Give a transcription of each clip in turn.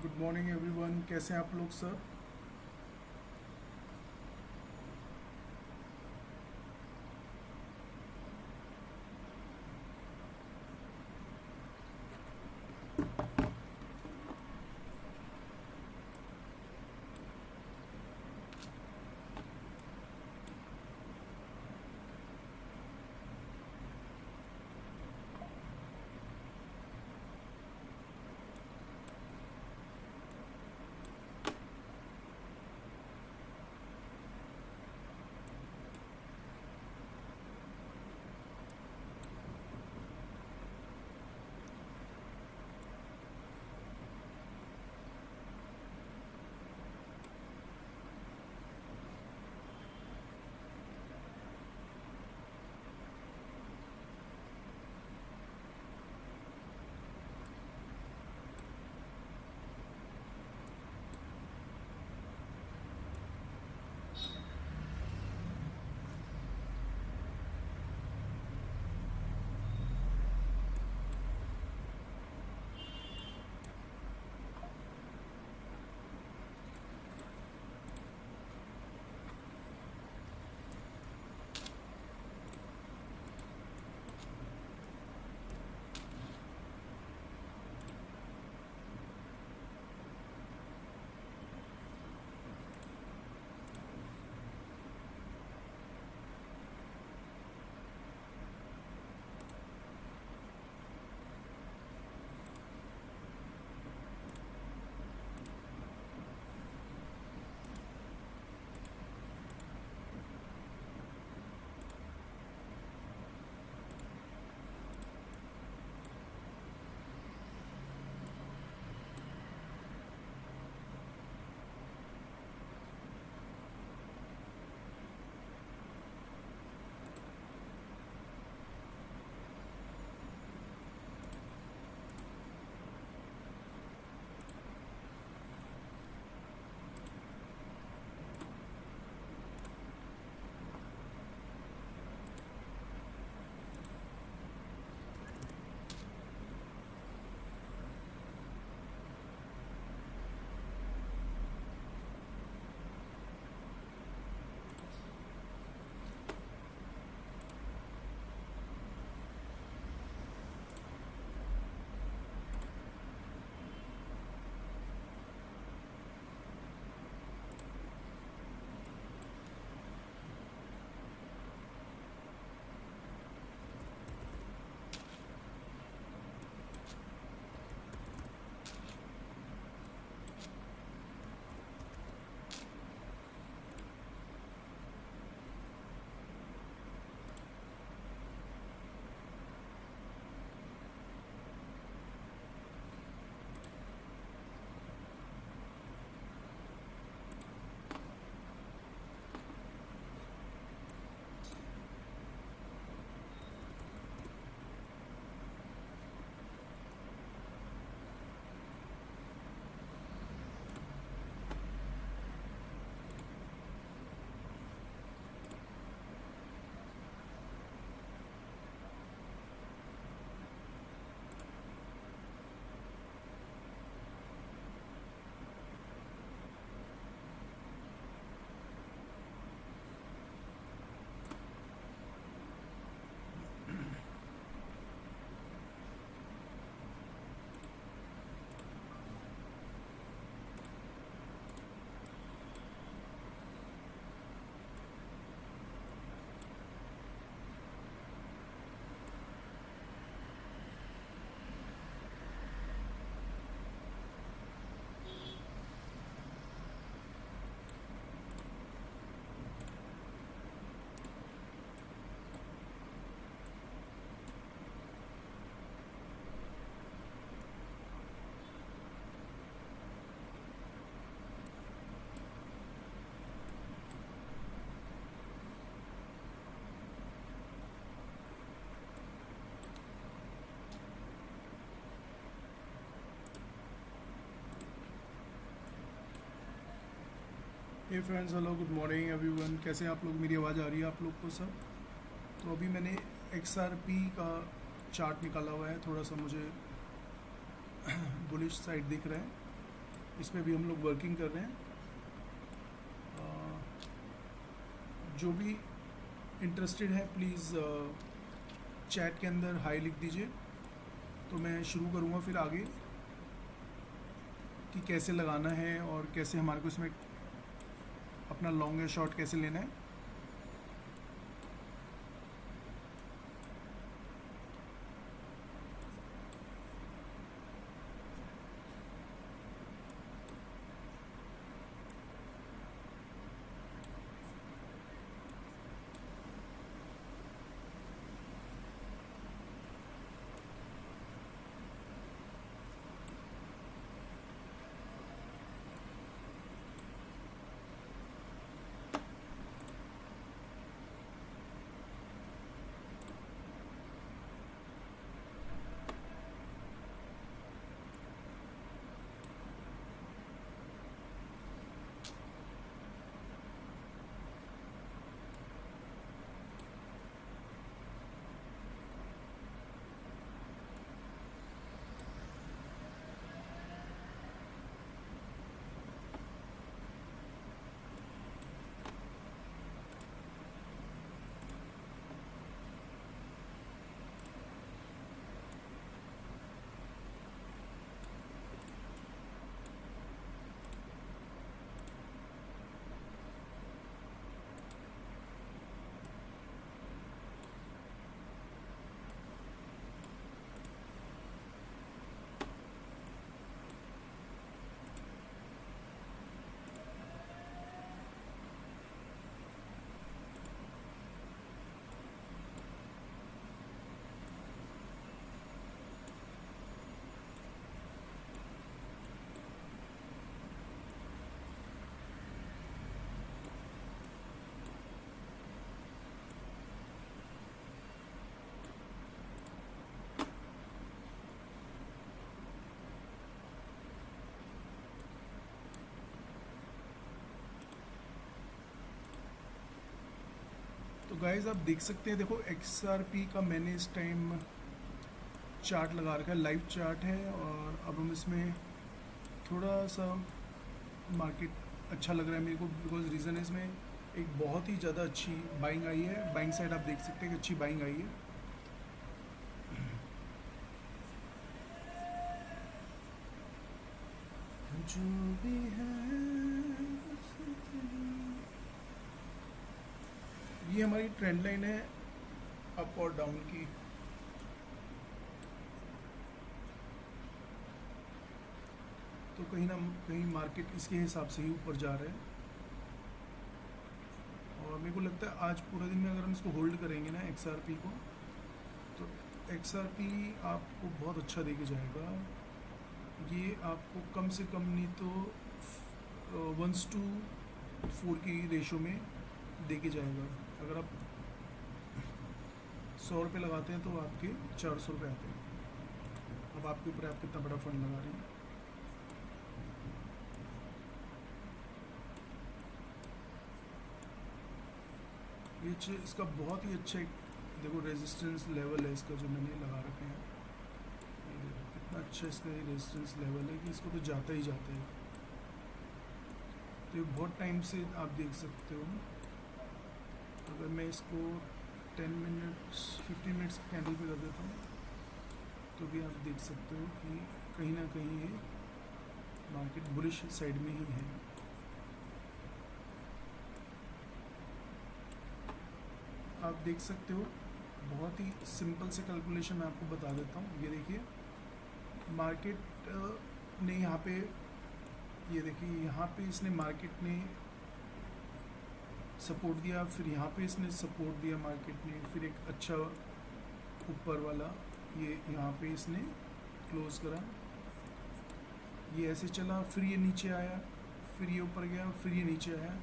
Good morning everyone, कैसे हैं आप लोग sir. Hey friends, hello, good morning everyone, कैसे हैं आप लोग। मेरी आवाज़ आ रही है आप लोग को सब। तो अभी मैंने XRP का चार्ट निकाला हुआ है। थोड़ा सा मुझे बुलिश साइड दिख रहा है। इस पे भी हम लोग वर्किंग कर रहे हैं। जो भी इंटरेस्टेड है प्लीज़ चैट के अंदर हाई लिख दीजिए, तो मैं शुरू करूँगा फिर आगे कि कैसे लगाना है और कैसे हमारे को इसमें अपना लॉन्ग या शॉर्ट कैसे लेना है। तो गाइस आप देख सकते हैं, देखो XRP का मैंने इस टाइम चार्ट लगा रखा है, लाइव चार्ट है। और अब हम इसमें थोड़ा सा मार्केट अच्छा लग रहा है मेरे को, बिकॉज रीज़न है इसमें एक बहुत ही ज़्यादा अच्छी बाइंग आई है। बाइंग साइड आप देख सकते हैं कि अच्छी बाइंग आई है। जो भी है ये हमारी ट्रेंड लाइन है अप और डाउन की। तो कहीं ना कहीं मार्केट इसके हिसाब से ही ऊपर जा रहा है। और मेरे को लगता है आज पूरा दिन में अगर हम इसको होल्ड करेंगे ना XRP को, तो XRP आपको बहुत अच्छा देके जाएगा। ये आपको कम से कम नहीं तो 1:4 की रेशो में देके जाएगा। अगर आप 100 रुपये लगाते हैं तो आपके 400 रुपये आते हैं। अब आपके ऊपर आप कितना बड़ा फंड लगा रहे हैं। ये इसका बहुत ही अच्छा देखो रेजिस्टेंस लेवल है इसका जो मैंने लगा रखे हैं। ये देखो कितना अच्छा इसका ये रेजिस्टेंस लेवल है कि इसको तो जाता ही जाता है। तो ये बहुत टाइम से आप देख सकते हो। अगर मैं इसको 10 मिनट्स 15 मिनट्स कैंडल पे कर देता हूँ तो भी आप देख सकते हो कि कहीं ना कहीं ये मार्केट बुलिश साइड में ही है। आप देख सकते हो, बहुत ही सिंपल से कैलकुलेशन मैं आपको बता देता हूँ। ये देखिए मार्केट ने यहाँ पे, ये देखिए यहाँ पे इसने मार्केट ने सपोर्ट दिया, फिर यहाँ पे इसने सपोर्ट दिया मार्केट ने, फिर एक अच्छा ऊपर वाला ये यहाँ पे इसने क्लोज करा, ये ऐसे चला, फिर ये नीचे आया, फिर ये ऊपर गया, फिर ये नीचे आया।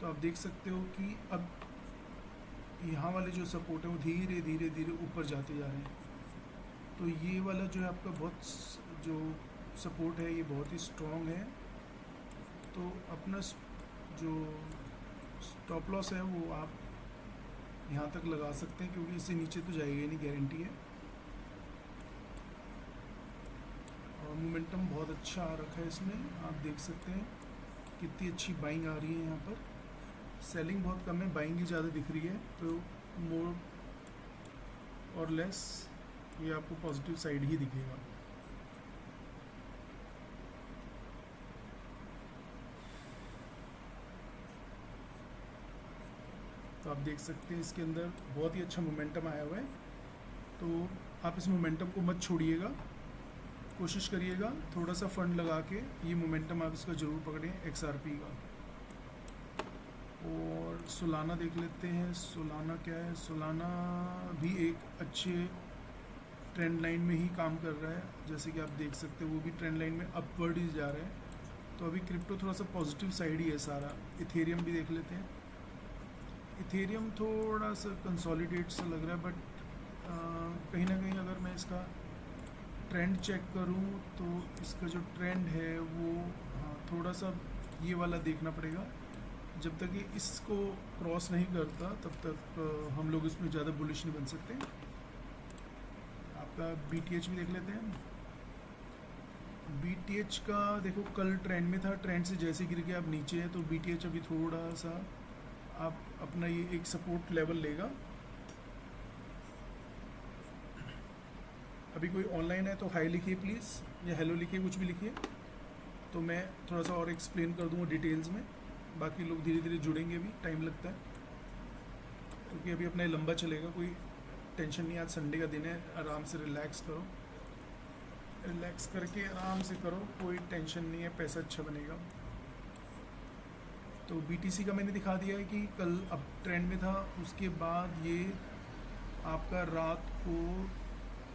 तो आप देख सकते हो कि अब यहाँ वाले जो सपोर्ट है वो धीरे धीरे धीरे ऊपर जाते जा रहे हैं। तो ये वाला जो है आपका बहुत जो सपोर्ट है ये बहुत ही स्ट्रॉन्ग है। तो अपना जो स्टॉप लॉस है वो आप यहाँ तक लगा सकते हैं, क्योंकि इससे नीचे तो जाएगा ही नहीं, गारंटी है। और मोमेंटम बहुत अच्छा आ रखा है इसमें, आप देख सकते हैं कितनी अच्छी बाइंग आ रही है। यहाँ पर सेलिंग बहुत कम है, बाइंग ही ज़्यादा दिख रही है, तो मोर और लेस ये आपको पॉजिटिव साइड ही दिखेगा। तो आप देख सकते हैं इसके अंदर बहुत ही अच्छा मोमेंटम आया हुआ है। तो आप इस मोमेंटम को मत छोड़िएगा, कोशिश करिएगा थोड़ा सा फंड लगा के ये मोमेंटम आप इसका ज़रूर पकड़ें XRP का। और सोलाना देख लेते हैं, सोलाना क्या है। सोलाना भी एक अच्छे ट्रेंड लाइन में ही काम कर रहा है, जैसे कि आप देख सकते हैं वो भी ट्रेंड लाइन में अपवर्ड ही जा रहा है। तो अभी क्रिप्टो थोड़ा सा पॉजिटिव साइड ही है सारा। इथेरियम भी देख लेते हैं, इथेरियम थोड़ा सा कंसोलिडेट सा लग रहा है, बट कहीं ना कहीं अगर मैं इसका ट्रेंड चेक करूं तो इसका जो ट्रेंड है वो थोड़ा सा ये वाला देखना पड़ेगा। जब तक ये इसको क्रॉस नहीं करता तब तक हम लोग इसमें ज़्यादा बुलिश नहीं बन सकते। आपका BTH भी देख लेते हैं। BTH का देखो कल ट्रेंड में था, ट्रेंड से जैसे गिर के आप नीचे है, तो BTH अभी थोड़ा सा आप अपना ये एक सपोर्ट लेवल लेगा। अभी कोई ऑनलाइन है तो हाई लिखिए प्लीज़, या हेलो लिखिए, कुछ भी लिखिए, तो मैं थोड़ा सा और एक्सप्लेन कर दूँगा डिटेल्स में। बाकी लोग धीरे धीरे जुड़ेंगे, भी टाइम लगता है क्योंकि अभी अपना ये लंबा चलेगा। कोई टेंशन नहीं, आज संडे का दिन है, आराम से रिलैक्स करो, रिलैक्स करके आराम से करो, कोई टेंशन नहीं है, पैसा अच्छा बनेगा। तो BTC का मैंने दिखा दिया है कि कल अप ट्रेंड में था, उसके बाद ये आपका रात को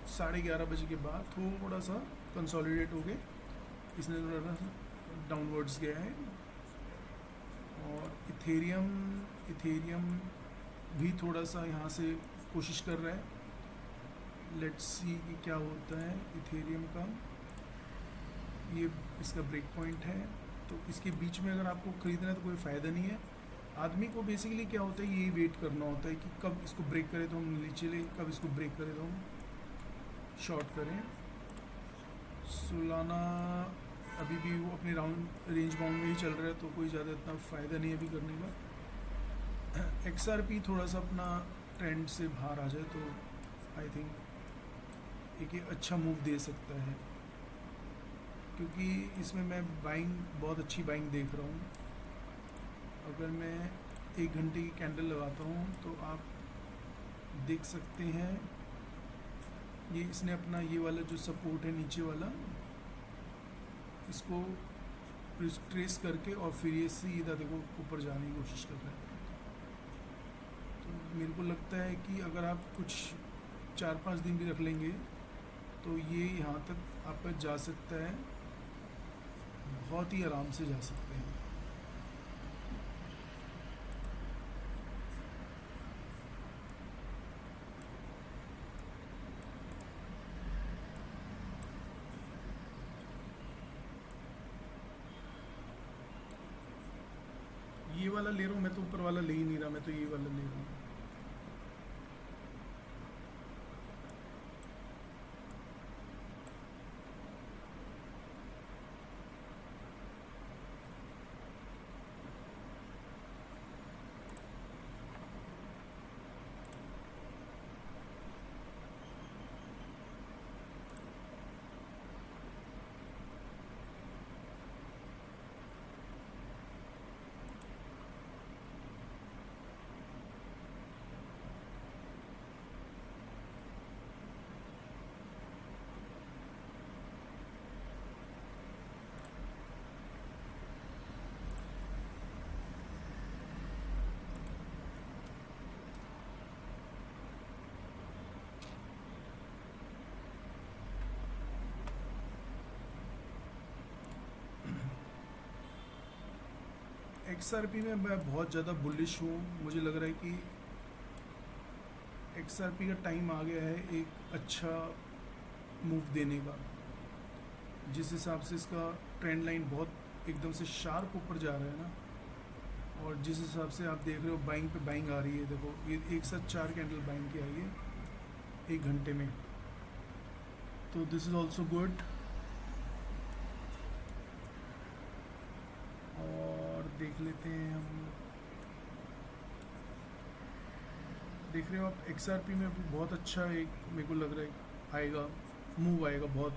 11:30 बजे के बाद थोड़ा सा कंसोलिडेट हो गए, इसने थोड़ा डाउनवर्ड्स गया है। और इथेरियम भी थोड़ा सा यहाँ से कोशिश कर रहा है। लेट्स सी कि क्या होता है इथेरियम का। ये इसका ब्रेक पॉइंट है, तो इसके बीच में अगर आपको ख़रीदना है तो कोई फ़ायदा नहीं है। आदमी को बेसिकली क्या होता है, यही वेट करना होता है कि कब इसको ब्रेक करे तो हम नीचे ले, कब इसको ब्रेक करे तो हम शॉर्ट करें। सोलाना अभी भी वो अपने रेंज बाउंड में ही चल रहा है, तो कोई ज़्यादा इतना फ़ायदा नहीं है अभी करने का। XRP थोड़ा सा अपना ट्रेंड से बाहर आ जाए तो आई थिंक एक अच्छा मूव दे सकता है, क्योंकि इसमें मैं बाइंग, बहुत अच्छी बाइंग देख रहा हूँ। अगर मैं 1 घंटे की कैंडल लगाता हूँ तो आप देख सकते हैं ये इसने अपना ये वाला जो सपोर्ट है नीचे वाला, इसको ट्रेस करके और फिर ये सीधा देखो ऊपर जाने की कोशिश कर रहा है। तो मेरे को लगता है कि अगर आप कुछ 4-5 दिन भी रख लेंगे तो ये यहाँ तक आपका जा सकता है, बहुत ही आराम से जा सकते हैं। ये वाला ले रहा हूँ मैं, तो ऊपर वाला ले ही नहीं रहा, मैं तो ये वाला ले रहा हूँ। XRP में मैं बहुत ज़्यादा बुलिश हूँ। मुझे लग रहा है कि XRP का टाइम आ गया है एक अच्छा मूव देने का। जिस हिसाब से इसका ट्रेंड लाइन बहुत एकदम से शार्प ऊपर जा रहा है ना, और जिस हिसाब से आप देख रहे हो बाइंग पे बाइंग आ रही है, देखो ये एक साथ 4 कैंडल बाइंग की आई है 1 घंटे में, तो दिस इज़ ऑल्सो गुड। देख लेते हैं हम। देख रहे हो आप XRP में भी बहुत अच्छा एक मेरे को लग रहा है आएगा, मूव आएगा, बहुत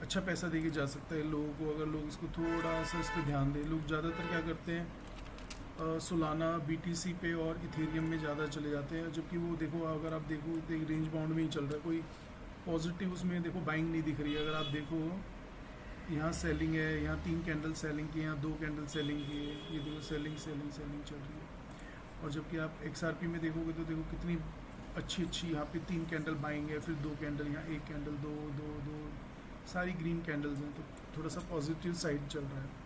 अच्छा पैसा दे के जा सकता है लोगों को, अगर लोग इसको थोड़ा सा इस पर ध्यान दें। लोग ज़्यादातर क्या करते हैं, सोलाना BTC पे और इथेरियम में ज़्यादा चले जाते हैं, जबकि वो देखो अगर आप देखो तो एक रेंज बाउंड में ही चल रहा है, कोई पॉजिटिव उसमें देखो बाइंग नहीं दिख रही है। अगर आप देखो यहाँ सेलिंग है, यहाँ 3 कैंडल सेलिंग की, यहाँ 2 कैंडल सेलिंग की है, ये देखो सेलिंग सेलिंग सेलिंग चल रही है। और जबकि आप XRP में देखोगे तो देखो कितनी अच्छी अच्छी यहाँ पे 3 कैंडल बाइंग है, फिर 2 कैंडल, यहाँ 1 कैंडल, दो दो दो, सारी ग्रीन कैंडल्स हैं, तो थोड़ा सा पॉजिटिव साइड चल रहा है।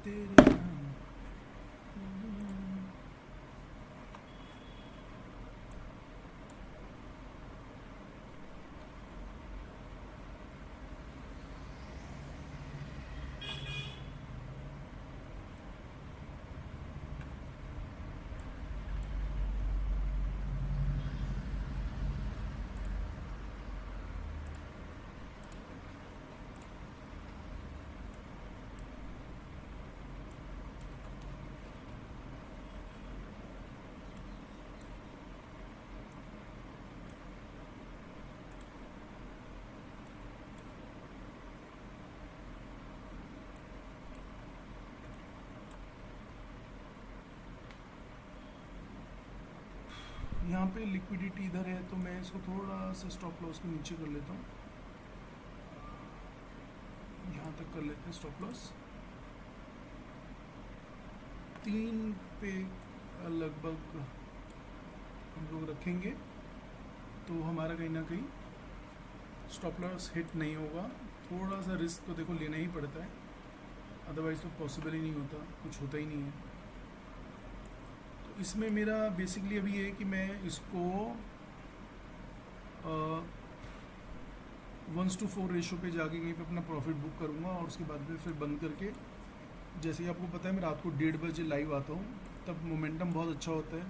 तेरे नाम यहाँ पे लिक्विडिटी इधर है, तो मैं इसको थोड़ा सा स्टॉप लॉस को नीचे कर लेता हूँ, यहाँ तक कर लेते हैं स्टॉप लॉस 3 पे लगभग हम लोग रखेंगे, तो हमारा कहीं ना कहीं स्टॉप लॉस हिट नहीं होगा। थोड़ा सा रिस्क तो देखो लेना ही पड़ता है, अदरवाइज़ तो पॉसिबल ही नहीं होता, कुछ होता ही नहीं है। तो इसमें मेरा बेसिकली अभी ये है कि मैं इसको 1:4 रेशो पे जाके कहीं पे अपना प्रॉफिट बुक करूँगा, और उसके बाद में फिर बंद करके, जैसे कि आपको पता है मैं रात को 1:30 बजे लाइव आता हूँ, तब मोमेंटम बहुत अच्छा होता है।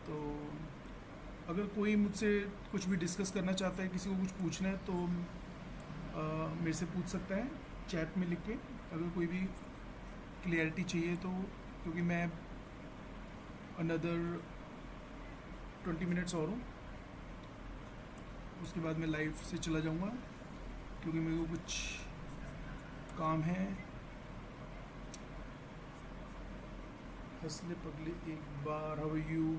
तो अगर कोई मुझसे कुछ भी डिस्कस करना चाहता है, किसी को कुछ पूछना है, तो मेरे से पूछ सकता है चैट में लिख के, अगर कोई भी क्लियरिटी चाहिए तो, क्योंकि मैं अनदर 20 मिनट्स और हूँ, उसके बाद मैं लाइव से चला जाऊँगा, क्योंकि मेरे को कुछ काम है। हंसले पगले एक बार, हाउ आर यू।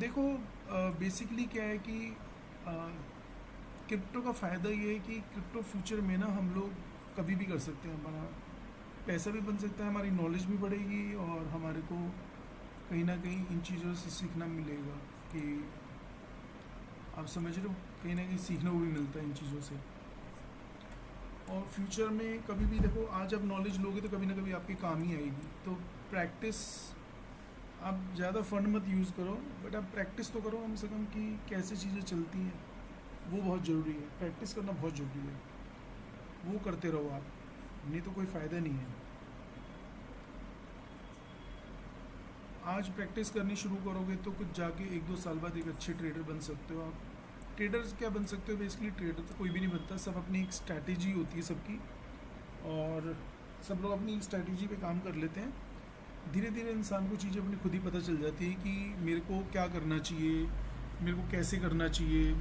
देखो बेसिकली क्या है कि क्रिप्टो का फ़ायदा ये है कि क्रिप्टो फ्यूचर में ना हम लोग कभी भी कर सकते हैं, हमारा पैसा भी बन सकता है, हमारी नॉलेज भी बढ़ेगी, और हमारे को कहीं ना कहीं इन चीज़ों से सीखना मिलेगा, कि आप समझ रहे हो, कहीं ना कहीं सीखने को भी मिलता है इन चीज़ों से। और फ्यूचर में कभी भी देखो, आज आप नॉलेज लोगे तो कभी ना कभी आपके काम ही आएगी। तो प्रैक्टिस, आप ज़्यादा फंड मत यूज़ करो, बट आप प्रैक्टिस तो करो कम से कम, कि कैसे चीज़ें चलती हैं, वो बहुत ज़रूरी है। प्रैक्टिस करना बहुत ज़रूरी है, वो करते रहो आप, नहीं तो कोई फ़ायदा नहीं है। आज प्रैक्टिस करनी शुरू करोगे तो कुछ जाके 1-2 साल बाद एक अच्छे ट्रेडर बन सकते हो आप। ट्रेडर्स क्या बन सकते हो, बेसिकली ट्रेडर तो कोई भी नहीं बनता, सब अपनी एक स्ट्रैटेजी होती है सबकी, और सब लोग अपनी स्ट्रैटेजी पे काम कर लेते हैं। धीरे धीरे इंसान को चीज़ें अपनी खुद ही पता चल जाती है कि मेरे को क्या करना चाहिए, मेरे को कैसे करना चाहिए,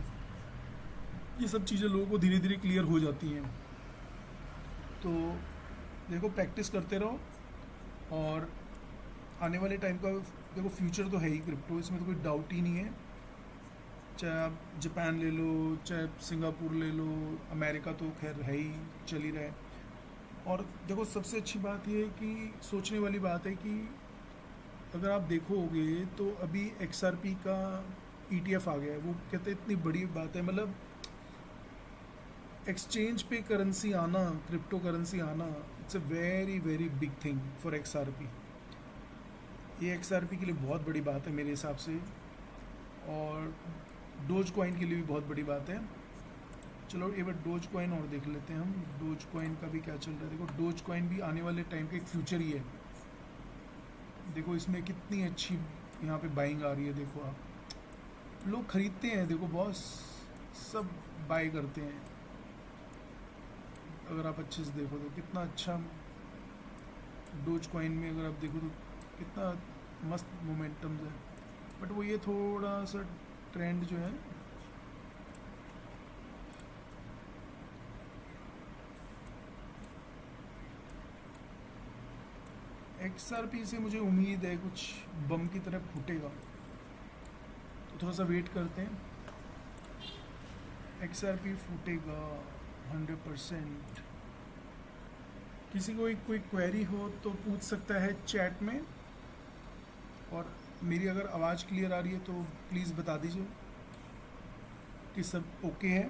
ये सब चीज़ें लोगों को धीरे धीरे क्लियर हो जाती हैं। तो देखो प्रैक्टिस करते रहो, और आने वाले टाइम का देखो फ्यूचर तो है ही क्रिप्टो, इसमें तो कोई डाउट ही नहीं है। चाहे आप जापान ले लो, चाहे सिंगापुर ले लो, अमेरिका तो खैर है ही, चल ही रहा है। और देखो सबसे अच्छी बात ये है कि सोचने वाली बात है कि अगर आप देखोगे तो अभी XRP का ETF आ गया है, वो कहते हैं इतनी बड़ी बात है, मतलब एक्सचेंज पे करेंसी आना, क्रिप्टो करेंसी आना, it's a very very big thing for XRP। ये XRP के लिए बहुत बड़ी बात है मेरे हिसाब से, और डोज कॉइन के लिए भी बहुत बड़ी बात है। चलो एक बार डोज कॉइन और देख लेते हैं हम, डोज कॉइन का भी क्या चल रहा है। देखो डोज कॉइन भी आने वाले टाइम का एक फ्यूचर ही है। देखो इसमें कितनी अच्छी यहाँ पे बाइंग आ रही है, देखो आप, लोग खरीदते हैं, देखो बॉस सब बाय करते हैं। अगर आप अच्छे से देखो तो कितना अच्छा डोज कॉइन में, अगर आप देखो तो कितना मस्त मोमेंटम है। बट वो ये थोड़ा सा ट्रेंड जो है XRP से मुझे उम्मीद है कुछ बम की तरह फूटेगा, तो थोड़ा सा वेट करते हैं। XRP फूटेगा 100%। किसी को कोई क्वेरी हो तो पूछ सकता है चैट में, और मेरी अगर आवाज़ क्लियर आ रही है तो प्लीज़ बता दीजिए कि सब ओके है।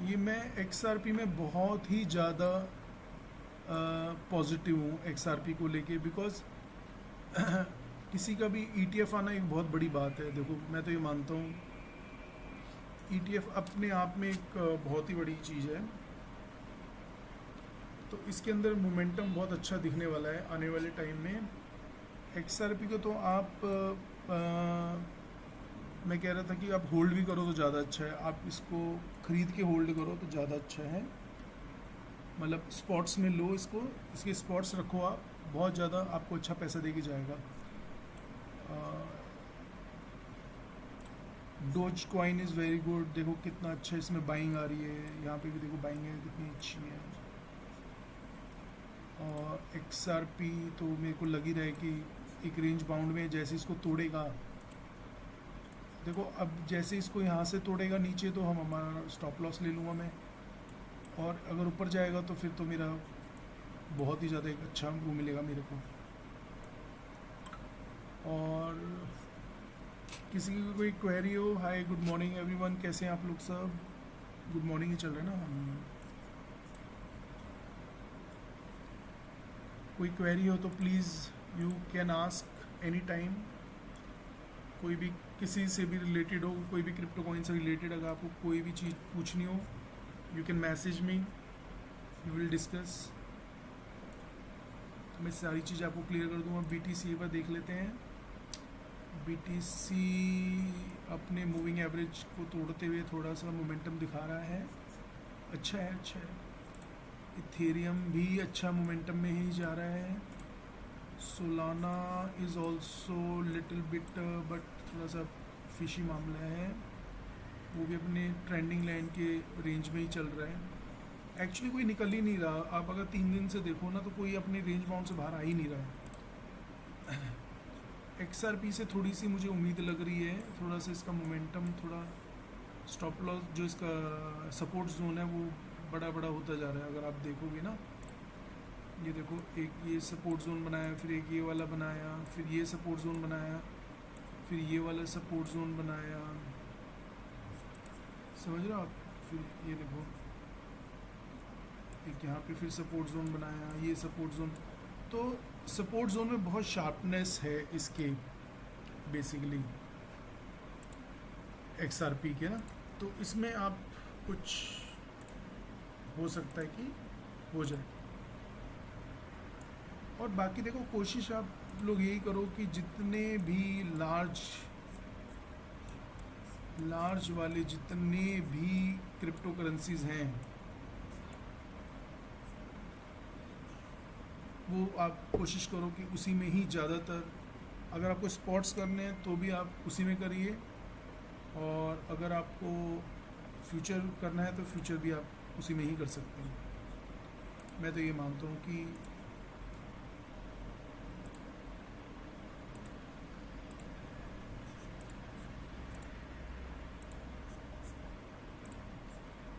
ये मैं XRP में बहुत ही ज़्यादा पॉजिटिव हूँ XRP को लेके, बिकॉज किसी का भी ETF आना एक बहुत बड़ी बात है। देखो मैं तो ये मानता हूँ ETF अपने आप में एक बहुत ही बड़ी चीज़ है, तो इसके अंदर मोमेंटम बहुत अच्छा दिखने वाला है आने वाले टाइम में। XRP को तो आप मैं कह रहा था कि आप होल्ड भी करो तो ज़्यादा अच्छा है, आप इसको ख़रीद के होल्ड करो तो ज़्यादा अच्छा है। मतलब स्पॉट्स में लो इसको, इसके स्पॉट्स रखो आप, बहुत ज़्यादा आपको अच्छा पैसा दे के जाएगा। Dose coin is very good, देखो कितना अच्छा इसमें बाइंग आ रही है, यहाँ पे भी देखो बाइंग है कितनी अच्छी है। और XRP तो मेरे को लग ही रहा है कि एक रेंज बाउंड में जैसे इसको तोड़ेगा, देखो अब जैसे इसको यहाँ से तोड़ेगा नीचे तो हम हमारा स्टॉप लॉस ले लूँगा मैं, और अगर ऊपर जाएगा तो फिर तो मेरा बहुत ही ज़्यादा एक अच्छा वो मिलेगा मेरे को। और किसी की कोई क्वेरी हो, हाय गुड मॉर्निंग एवरीवन, कैसे हैं आप लोग सब? गुड मॉर्निंग ही चल रहा है ना। कोई क्वेरी हो तो please you can ask any time. कोई भी किसी से भी रिलेटेड हो, कोई भी क्रिप्टो कॉइन से रिलेटेड अगर आपको कोई भी चीज़ पूछनी हो, you can message me, you will discuss. मैं सारी चीज़ आपको क्लियर कर दूँगा। BTC पर देख लेते हैं। BTC अपने मूविंग एवरेज को तोड़ते हुए थोड़ा सा मोमेंटम दिखा रहा है, अच्छा है अच्छा है। इथेरियम भी अच्छा मोमेंटम में ही जा रहा है। Solana is also little bit but थोड़ा सा फिशी मामला है, वो भी अपने ट्रेंडिंग लाइन के रेंज में ही चल रहा है। एक्चुअली कोई निकल ही नहीं रहा, आप अगर 3 दिन से देखो ना तो कोई अपने रेंज बाउंड से बाहर आ ही नहीं रहा है। XRP से थोड़ी सी मुझे उम्मीद लग रही है, थोड़ा सा इसका मोमेंटम, थोड़ा स्टॉप लॉस जो इसका सपोर्ट जोन है वो बड़ा बड़ा होता जा रहा है। अगर आप देखोगे ना, ये देखो एक ये सपोर्ट जोन बनाया, फिर एक ये वाला बनाया, फिर ये सपोर्ट जोन बनाया, फिर ये वाला सपोर्ट जोन बनाया, समझ रहे हो आप? फिर ये देखो एक यहाँ पे फिर सपोर्ट जोन बनाया, ये सपोर्ट जोन। तो सपोर्ट जोन में बहुत शार्पनेस है इसके बेसिकली XRP के ना, तो इसमें आप कुछ हो सकता है कि हो जाए। और बाकी देखो कोशिश आप लोग यही करो कि जितने भी लार्ज वाले जितने भी क्रिप्टो करेंसीज हैं वो आप कोशिश करो कि उसी में ही ज़्यादातर, अगर आपको स्पॉट्स करने हैं तो भी आप उसी में करिए, और अगर आपको फ्यूचर करना है तो फ्यूचर भी आप उसी में ही कर सकते हैं। मैं तो ये मानता हूँ कि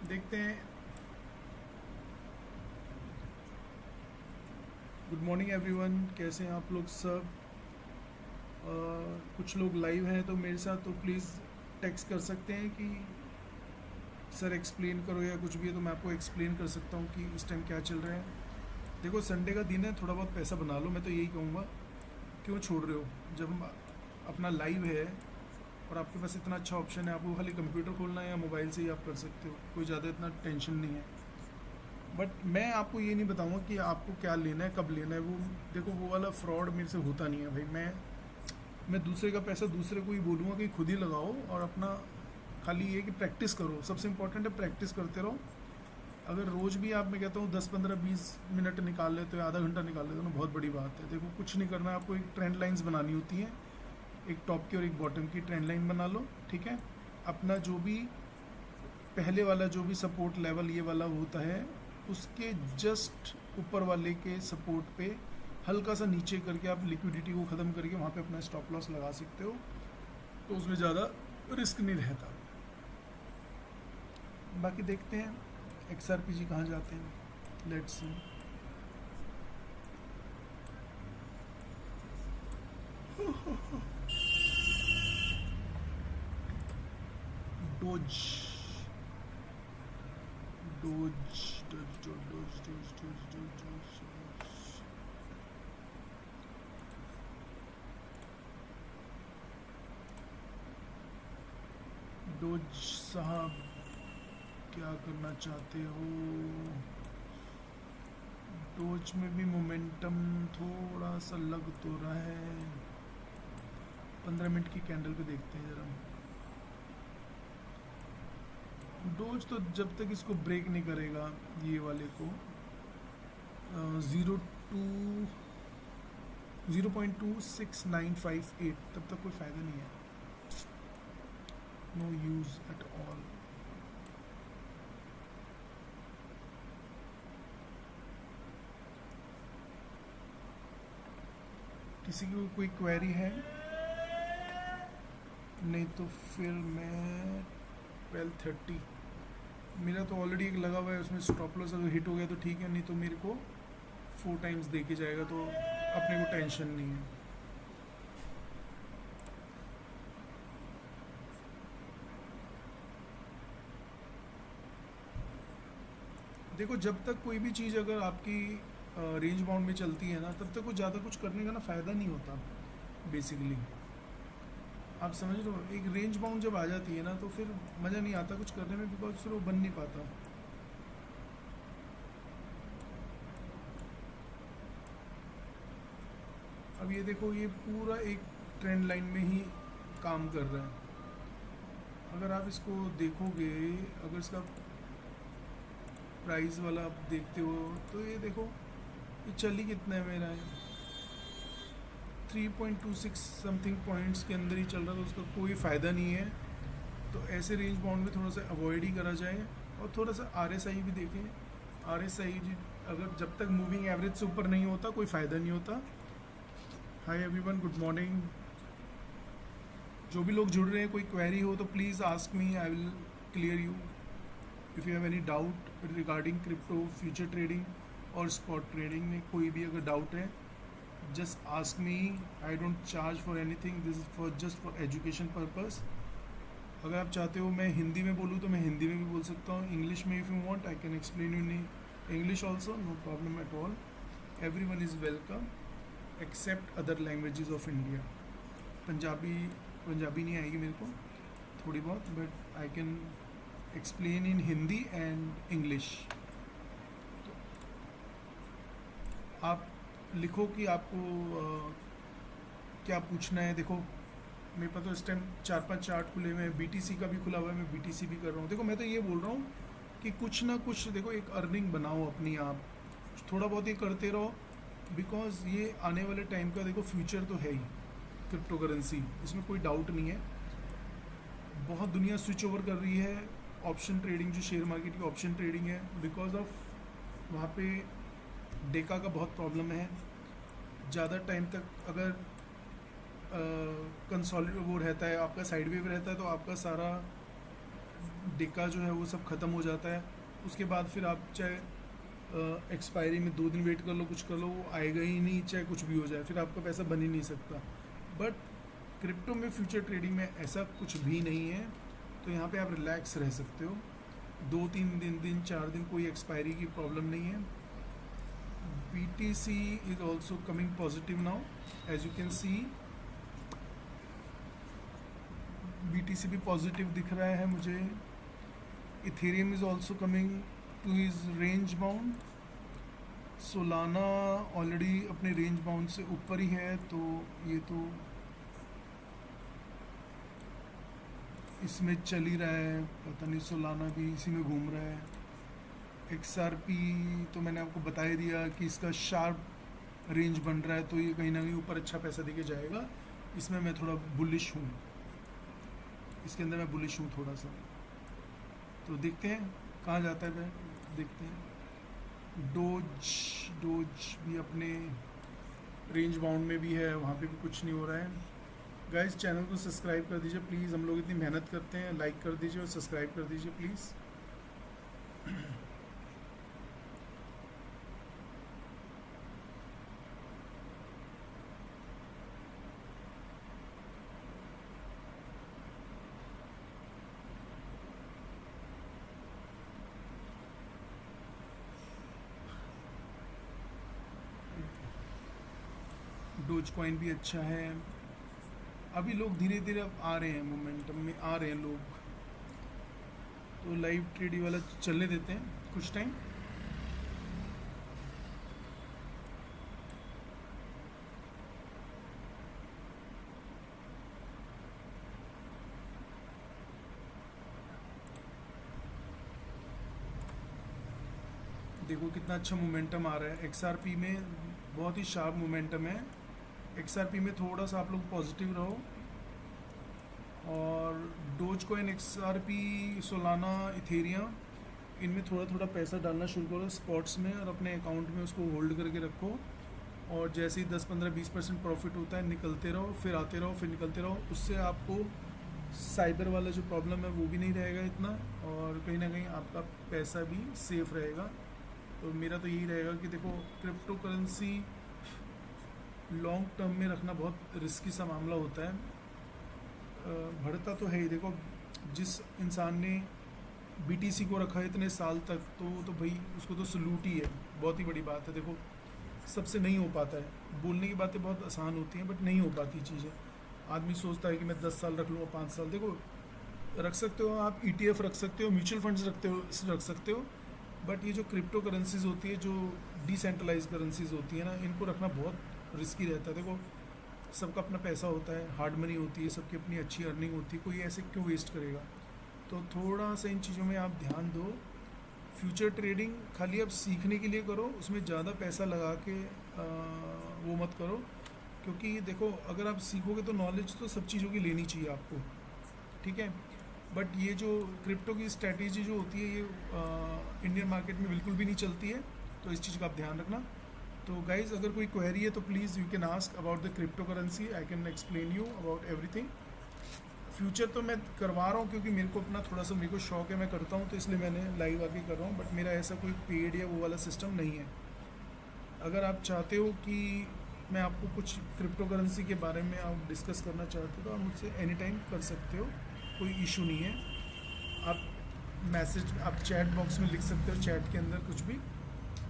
देखते हैं। गुड मॉर्निंग एवरीवन, कैसे हैं आप लोग सब? कुछ लोग लाइव हैं तो मेरे साथ तो प्लीज़ टेक्स्ट कर सकते हैं कि सर एक्सप्लेन करो या कुछ भी है, तो मैं आपको एक्सप्लेन कर सकता हूँ कि इस टाइम क्या चल रहा है। देखो संडे का दिन है, थोड़ा बहुत पैसा बना लो, मैं तो यही कहूँगा। क्यों छोड़ रहे हो? जब हम अपना लाइव है और आपके पास इतना अच्छा ऑप्शन है, आपको खाली कंप्यूटर खोलना है या मोबाइल से ही आप कर सकते हो, कोई ज़्यादा इतना टेंशन नहीं है। बट मैं आपको ये नहीं बताऊँगा कि आपको क्या लेना है, कब लेना है। वो देखो, वो वाला फ्रॉड मेरे से होता नहीं है भाई। मैं दूसरे का पैसा दूसरे को ही बोलूँगा कि खुद ही लगाओ, और अपना खाली ये कि प्रैक्टिस करो। सबसे इम्पोर्टेंट है प्रैक्टिस करते रहो। अगर रोज़ भी आप, मैं कहता हूँ 10 15 20 मिनट निकाल लेते हो, आधा घंटा निकाल लेते हो ना, बहुत बड़ी बात है। देखो कुछ नहीं करना है आपको, एक ट्रेंड लाइंस बनानी होती हैं, एक टॉप की और एक बॉटम की ट्रेंड लाइन बना लो, ठीक है। अपना जो भी पहले वाला जो भी सपोर्ट लेवल ये वाला होता है, उसके जस्ट ऊपर वाले के सपोर्ट पे हल्का सा नीचे करके आप लिक्विडिटी को ख़त्म करके वहाँ पे अपना स्टॉप लॉस लगा सकते हो, तो उसमें ज़्यादा रिस्क नहीं रहता। बाकी देखते हैं XRPG कहाँ जाते हैं, let's see. Dose dose dose dose dose dose dose dose dose साहब, क्या करना चाहते हो? डोज में भी मोमेंटम थोड़ा सा लग तो रहा है। 15 मिनट की कैंडल पे देखते हैं ज़रा। डोज तो जब तक इसको ब्रेक नहीं करेगा, ये वाले को 0.26958, तब तक कोई फ़ायदा नहीं है। No use at all. किसी की कोई क्वेरी है? नहीं तो फिर मैं 12:30, मेरा तो ऑलरेडी एक लगा हुआ है, उसमें स्टॉप लॉस अगर हिट हो गया तो ठीक है, नहीं तो मेरे को 4 टाइम्स दे के जाएगा, तो अपने को टेंशन नहीं है। देखो जब तक कोई भी चीज़ अगर आपकी रेंज बाउंड में चलती है ना, तब तक कुछ ज़्यादा कुछ करने का ना फ़ायदा नहीं होता बेसिकली। आप समझ रहे हो? एक रेंज बाउंड जब आ जाती है ना, तो फिर मज़ा नहीं आता कुछ करने में, बिकॉज फिर वो बन नहीं पाता। अब ये देखो, ये पूरा एक ट्रेंड लाइन में ही काम कर रहा है। अगर आप इसको देखोगे, अगर इसका प्राइस वाला आप देखते हो, तो ये देखो ये चल ही कितना है मेरा है, 3.26 समथिंग पॉइंट्स के अंदर ही चल रहा, तो उसका कोई फ़ायदा नहीं है। तो ऐसे रेंज बाउंड में थोड़ा सा अवॉइड ही करा जाए, और थोड़ा सा RSI भी देखें। RSI अगर जब तक मूविंग एवरेज से ऊपर नहीं होता, कोई फ़ायदा नहीं होता। Hi everyone, good morning. जो भी लोग जुड़ रहे हैं, कोई क्वेरी हो तो please ask me, I will clear you. If you have any doubt regarding crypto, future trading और स्पॉट ट्रेडिंग में कोई भी अगर डाउट है, just ask me. I don't charge for anything, this is for just for education purpose. अगर आप चाहते हो मैं हिंदी में बोलूँ तो मैं हिंदी में भी बोल सकता हूँ, इंग्लिश में if you want I can explain you in English also, no problem at all. Everyone is welcome except other languages of India. Punjabi नहीं आएगी मेरे को थोड़ी बहुत, but I can explain in Hindi and English. आप लिखो कि आपको क्या पूछना है। देखो मेरे पास तो इस टाइम 4-5 चार्ट खुले हुए हैं, BTC का भी खुला हुआ है, मैं BTC भी कर रहा हूँ। देखो मैं तो ये बोल रहा हूँ कि कुछ ना कुछ देखो, एक अर्निंग बनाओ अपनी, आप थोड़ा बहुत ये करते रहो, बिकॉज ये आने वाले टाइम का देखो फ्यूचर तो है ही क्रिप्टो करेंसी, इसमें कोई डाउट नहीं है। बहुत दुनिया स्विच ओवर कर रही है ऑप्शन ट्रेडिंग, जो शेयर मार्केट की ऑप्शन ट्रेडिंग है, बिकॉज ऑफ वहाँ पे डेका का बहुत प्रॉब्लम है। ज़्यादा टाइम तक अगर कंसोलिडेट वो रहता है, आपका साइड वेव रहता है, तो आपका सारा डेका जो है वो सब ख़त्म हो जाता है। उसके बाद फिर आप चाहे एक्सपायरी में 2 दिन वेट कर लो, कुछ कर लो, वो आएगा ही नहीं, चाहे कुछ भी हो जाए, फिर आपका पैसा बन ही नहीं सकता। बट क्रिप्टो में फ्यूचर ट्रेडिंग में ऐसा कुछ भी नहीं है, तो यहाँ पे आप रिलैक्स रह सकते हो। 2-3 दिन 4 दिन कोई एक्सपायरी की प्रॉब्लम नहीं है। BTC is also coming positive now, as you can see। BTC भी पॉजिटिव दिख रहा है मुझे। Ethereum is also coming to his range bound. Solana already अपने रेंज बाउंड से ऊपर ही है, तो ये तो इसमें चल ही रहा है। पता नहीं, सोलाना भी इसी में घूम रहा है। XRP तो मैंने आपको बता ही दिया कि इसका शार्प रेंज बन रहा है, तो ये कहीं ना कहीं ऊपर अच्छा पैसा देके जाएगा। इसमें मैं थोड़ा बुलिश हूँ, इसके अंदर मैं बुलिश हूँ थोड़ा सा। तो देखते हैं कहाँ जाता है वह, देखते हैं। डोज भी अपने रेंज बाउंड में भी है, वहाँ पे भी कुछ नहीं हो रहा है। गाइस चैनल को सब्सक्राइब कर दीजिए प्लीज़, हम लोग इतनी मेहनत करते हैं। लाइक कर दीजिए और सब्सक्राइब कर दीजिए प्लीज़। डोज कॉइन भी अच्छा है। अभी लोग धीरे धीरे अब आ रहे हैं, मोमेंटम में आ रहे हैं लोग, तो लाइव ट्रेडिंग वाला चलने देते हैं कुछ टाइम। देखो कितना अच्छा मोमेंटम आ रहा है। XRP में बहुत ही शार्प मोमेंटम है। XRP में थोड़ा सा आप लोग पॉजिटिव रहो, और dose coin, XRP, Solana, Ethereum, इनमें थोड़ा थोड़ा पैसा डालना शुरू करो स्पॉट्स में, और अपने अकाउंट में उसको होल्ड करके रखो। और जैसे ही 10-15-20% प्रॉफिट होता है, निकलते रहो, फिर आते रहो, फिर निकलते रहो। उससे आपको साइबर वाला जो प्रॉब्लम है वो भी नहीं रहेगा इतना, और कहीं ना कहीं आपका पैसा भी सेफ रहेगा। तो मेरा तो यही रहेगा कि देखो, क्रिप्टो करेंसी लॉन्ग टर्म में रखना बहुत रिस्की सा मामला होता है। बढ़ता तो है ही। देखो, जिस इंसान ने BTC को रखा है इतने साल तक, तो भाई उसको तो सलूट ही है, बहुत ही बड़ी बात है। देखो, सबसे नहीं हो पाता है। बोलने की बातें बहुत आसान होती हैं, बट नहीं हो पाती चीज़ें। आदमी सोचता है कि मैं 10 साल रख लूँगा, 5 साल। देखो, रख सकते हो आप, ETF रख सकते हो, म्यूचुअल फंड्स रख सकते हो, बट ये जो क्रिप्टो करेंसीज होती है, जो डिसेंट्रलाइज करेंसीज होती है ना, इनको रखना बहुत रिस्की रहता है। देखो, सबका अपना पैसा होता है, हार्ड मनी होती है, सबकी अपनी अच्छी अर्निंग होती है, कोई ऐसे क्यों वेस्ट करेगा। तो थोड़ा सा इन चीज़ों में आप ध्यान दो। फ्यूचर ट्रेडिंग खाली आप सीखने के लिए करो, उसमें ज़्यादा पैसा लगा के वो मत करो, क्योंकि देखो, अगर आप सीखोगे तो नॉलेज तो सब चीज़ों की लेनी चाहिए आपको, ठीक है। बट ये जो क्रिप्टो की स्ट्रैटेजी जो होती है, ये इंडियन मार्केट में बिल्कुल भी नहीं चलती है, तो इस चीज़ का आप ध्यान रखना। तो गाइज़, अगर कोई क्वेरी है तो please you can ask about the crypto currency, I can explain you about everything. Future तो मैं करवा रहा हूँ क्योंकि मेरे को अपना थोड़ा सा मेरे को शौक है, मैं करता हूँ, तो इसलिए मैंने लाइव आके कर रहा हूँ। बट मेरा ऐसा कोई पेड या वो वाला सिस्टम नहीं है। अगर आप चाहते हो कि मैं आपको कुछ क्रिप्टो करेंसी के बारे में आप डिस्कस करना चाहते हो, तो आप मुझसे एनी टाइम कर सकते हो, कोई इशू नहीं है। आप मैसेज, आप चैट बॉक्स में लिख सकते हो, चैट के अंदर कुछ भी,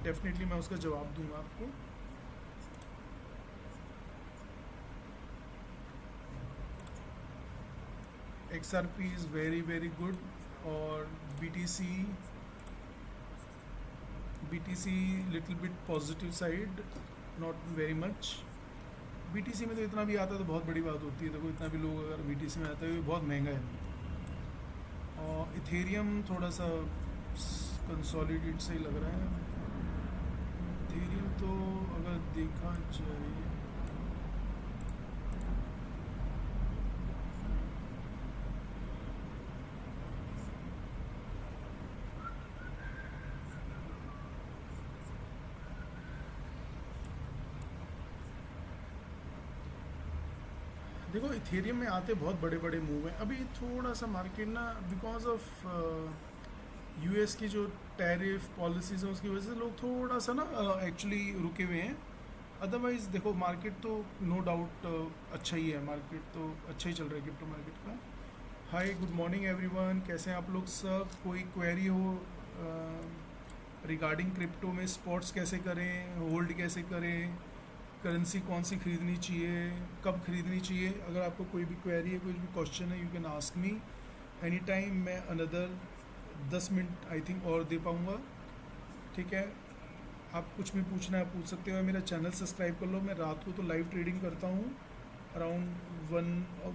डेफिनेटली मैं उसका जवाब दूंगा आपको। XRP is very very good, और BTC little bit positive side, not very much. BTC में तो इतना भी आता है तो बहुत बड़ी बात होती है। देखो, इतना भी लोग अगर BTC में आता है, ये बहुत महंगा है। और इथेरियम थोड़ा सा कंसोलिडेट सही लग रहा है। इथेरियम तो अगर देखा जाए, देखो इथेरियम में आते बहुत बड़े बड़े मूव हैं, अभी थोड़ा सा मार्केट ना बिकॉज ऑफ यूएस की जो टैरिफ पॉलिसीज हैं उसकी वजह से लोग थोड़ा सा ना एक्चुअली रुके हुए हैं। अदरवाइज देखो मार्केट तो नो डाउट अच्छा ही है, मार्केट तो अच्छा ही चल रहा है क्रिप्टो मार्केट का। हाय गुड मॉर्निंग एवरीवन, कैसे हैं आप लोग सब? कोई क्वेरी हो रिगार्डिंग क्रिप्टो में स्पॉट्स कैसे करें, होल्ड कैसे करें, करेंसी कौन सी खरीदनी चाहिए, कब खरीदनी चाहिए, अगर आपको कोई भी क्वेरी है, कोई भी क्वेश्चन है, you can ask me any time. मैं अनदर 10 मिनट आई थिंक और दे पाऊँगा, ठीक है? आप कुछ भी पूछना है पूछ सकते हो। मेरा चैनल सब्सक्राइब कर लो। मैं रात को तो लाइव ट्रेडिंग करता हूँ अराउंड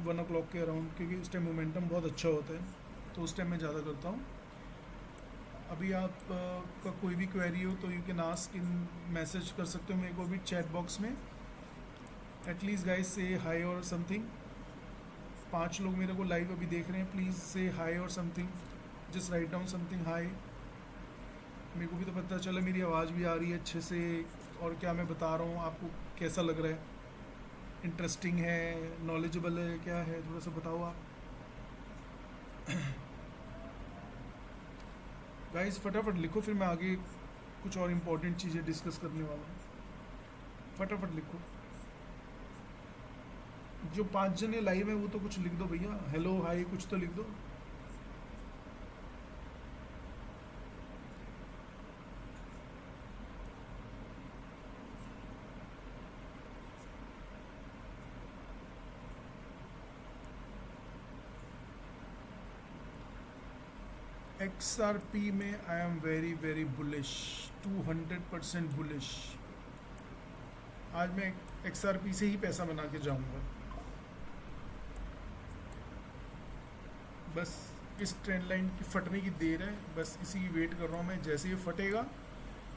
1 o'clock के अराउंड, क्योंकि उस टाइम मोमेंटम बहुत अच्छा होता है, तो उस टाइम मैं ज़्यादा करता हूँ। अभी आप का कोई भी क्वेरी हो तो you can ask in, message कर सकते हो मेरे को भी चैट बॉक्स में। एटलीस्ट गाइस से हाई और समथिंग। 5 लोग मेरे को लाइव अभी देख रहे हैं, प्लीज़ से हाई और something, just write down something high. मेरे को भी तो पता चला मेरी आवाज़ भी आ रही है अच्छे से, और क्या मैं बता रहा हूँ आपको कैसा लग रहा है, इंटरेस्टिंग है, नॉलेजेबल है, क्या है, थोड़ा सा बताओ आप। गाइस फटाफट लिखो, फिर मैं आगे कुछ और इम्पोर्टेंट चीज़ें डिस्कस करने वाला हूँ। फटाफट लिखो। जो 5 जने लाइव हैं वो तो कुछ लिख दो भैया, हेलो हाय कुछ तो लिख दो। XRP में I am very very bullish, 200% bullish. आज मैं XRP से ही पैसा बना के जाऊंगा। बस इस ट्रेंड लाइन की फटने की देर है, बस इसी की वेट कर रहा हूँ मैं। जैसे ये फटेगा,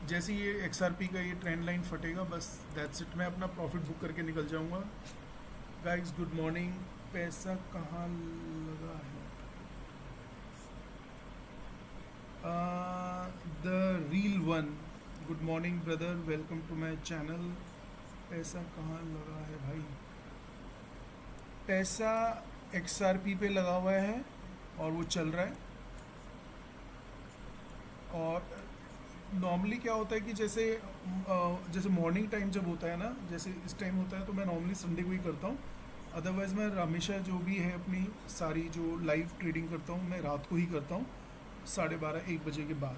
जैसे ये XRP का ये ट्रेंड लाइन फटेगा, बस दैट्स इट, मैं अपना प्रॉफिट बुक करके निकल जाऊंगा। Guys good morning. पैसा कहाँ लगा है? The reel one, good morning brother, welcome to my channel. पैसा कहाँ लगा है भाई? पैसा XRP पे लगा हुआ है और वो चल रहा है। और नॉर्मली क्या होता है कि जैसे मॉर्निंग टाइम जब होता है ना, जैसे इस टाइम होता है, तो मैं नॉर्मली संडे को ही करता हूँ। अदरवाइज़ मैं हमेशा जो भी है अपनी सारी जो लाइव ट्रेडिंग करता हूँ मैं रात को ही करता हूँ, 12:30-1 बजे के बाद।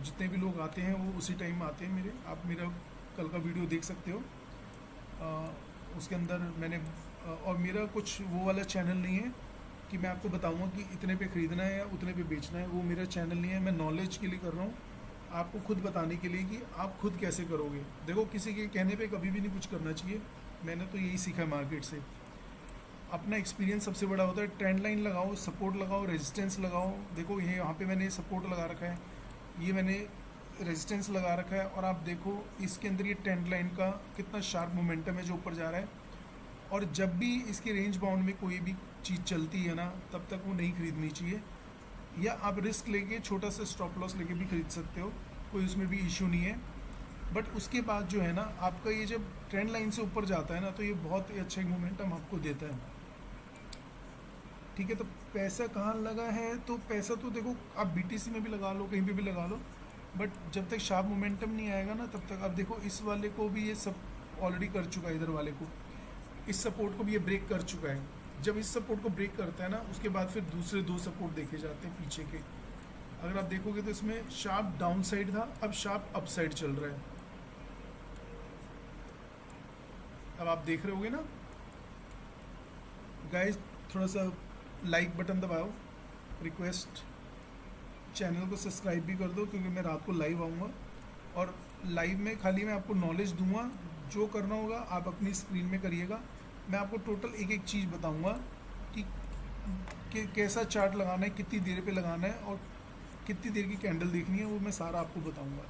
जितने भी लोग आते हैं वो उसी टाइम आते हैं मेरे। आप मेरा कल का वीडियो देख सकते हो, उसके अंदर मैंने और मेरा कुछ वो वाला चैनल नहीं है कि मैं आपको बताऊंगा कि इतने पे ख़रीदना है या उतने पे बेचना है, वो मेरा चैनल नहीं है। मैं नॉलेज के लिए कर रहा हूँ, आपको खुद बताने के लिए कि आप खुद कैसे करोगे। देखो किसी के कहने पे कभी भी नहीं कुछ करना चाहिए, मैंने तो यही सीखा है मार्केट से। अपना एक्सपीरियंस सबसे बड़ा होता है। ट्रेंड लाइन लगाओ, सपोर्ट लगाओ, रेजिस्टेंस लगाओ। देखो ये यहाँ पे मैंने सपोर्ट लगा रखा है, ये मैंने रेजिस्टेंस लगा रखा है, और आप देखो इसके अंदर ये ट्रेंड लाइन का कितना शार्प मोमेंटम है जो ऊपर जा रहा है। और जब भी इसके रेंज बाउंड में कोई भी चीज़ चलती है ना, तब तक वो नहीं खरीदनी चाहिए, या आप रिस्क लेके छोटा सा स्टॉप लॉस लेके भी खरीद सकते हो, कोई उसमें भी इशू नहीं है। बट उसके बाद जो है ना, आपका ये जब ट्रेंड लाइन से ऊपर जाता है ना, तो ये बहुत ही अच्छा मोमेंटम आपको देता है, ठीक है? तो पैसा कहाँ लगा है? तो पैसा तो देखो आप BTC में भी लगा लो, कहीं पे भी लगा लो, बट जब तक शार्प मोमेंटम नहीं आएगा ना, तब तक। अब देखो इस वाले को भी ये सब ऑलरेडी कर चुका है, इधर वाले को, इस सपोर्ट को भी ये ब्रेक कर चुका है। जब इस सपोर्ट को ब्रेक करता है ना, उसके बाद फिर दूसरे 2 सपोर्ट देखे जाते हैं पीछे के। अगर आप देखोगे तो इसमें शार्प डाउन साइड था, अब शार्प अप साइड चल रहा है। अब आप देख रहे होगे ना गाइस, थोड़ा सा लाइक बटन दबाओ, रिक्वेस्ट, चैनल को सब्सक्राइब भी कर दो, क्योंकि मैं रात को लाइव आऊँगा, और लाइव में खाली मैं आपको नॉलेज दूंगा। जो करना होगा आप अपनी स्क्रीन में करिएगा। मैं आपको टोटल एक एक चीज़ बताऊंगा कि कैसा चार्ट लगाना है, कितनी देर पे लगाना है, और कितनी देर की कैंडल देखनी है, वो मैं सारा आपको बताऊंगा।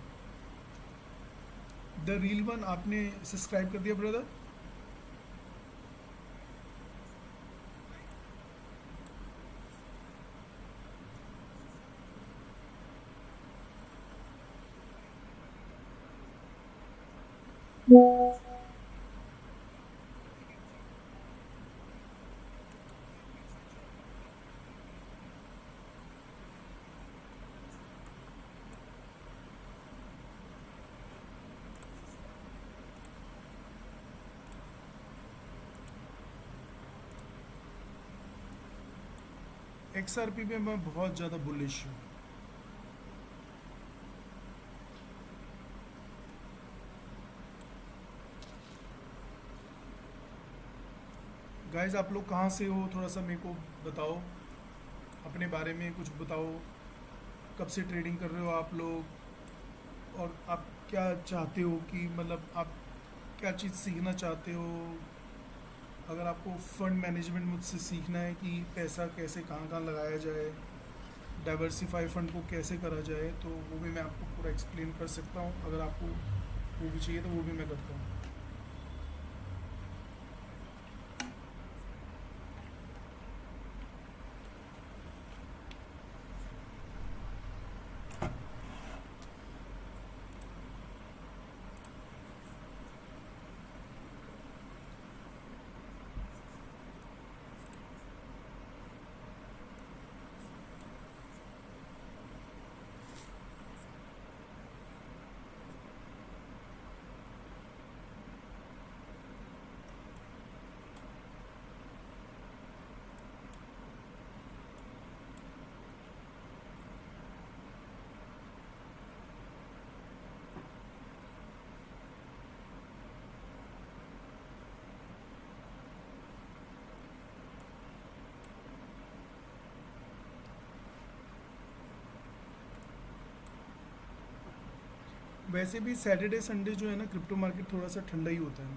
द रील वन आपने सब्सक्राइब कर दिया ब्रदर? XRP पे मैं बहुत ज़्यादा बुलिश हूँ। गाइस आप लोग कहाँ से हो, थोड़ा सा मेरे को बताओ, अपने बारे में कुछ बताओ। कब से ट्रेडिंग कर रहे हो आप लोग, और आप क्या चाहते हो कि मतलब आप क्या चीज़ सीखना चाहते हो। अगर आपको फंड मैनेजमेंट मुझसे सीखना है कि पैसा कैसे कहाँ कहाँ लगाया जाए, डाइवर्सिफाई फंड को कैसे करा जाए, तो वो भी मैं आपको पूरा एक्सप्लेन कर सकता हूँ। अगर आपको वो भी चाहिए तो वो भी मैं करता हूँ। वैसे भी सैटरडे संडे जो है ना, क्रिप्टो मार्केट थोड़ा सा ठंडा ही होता है।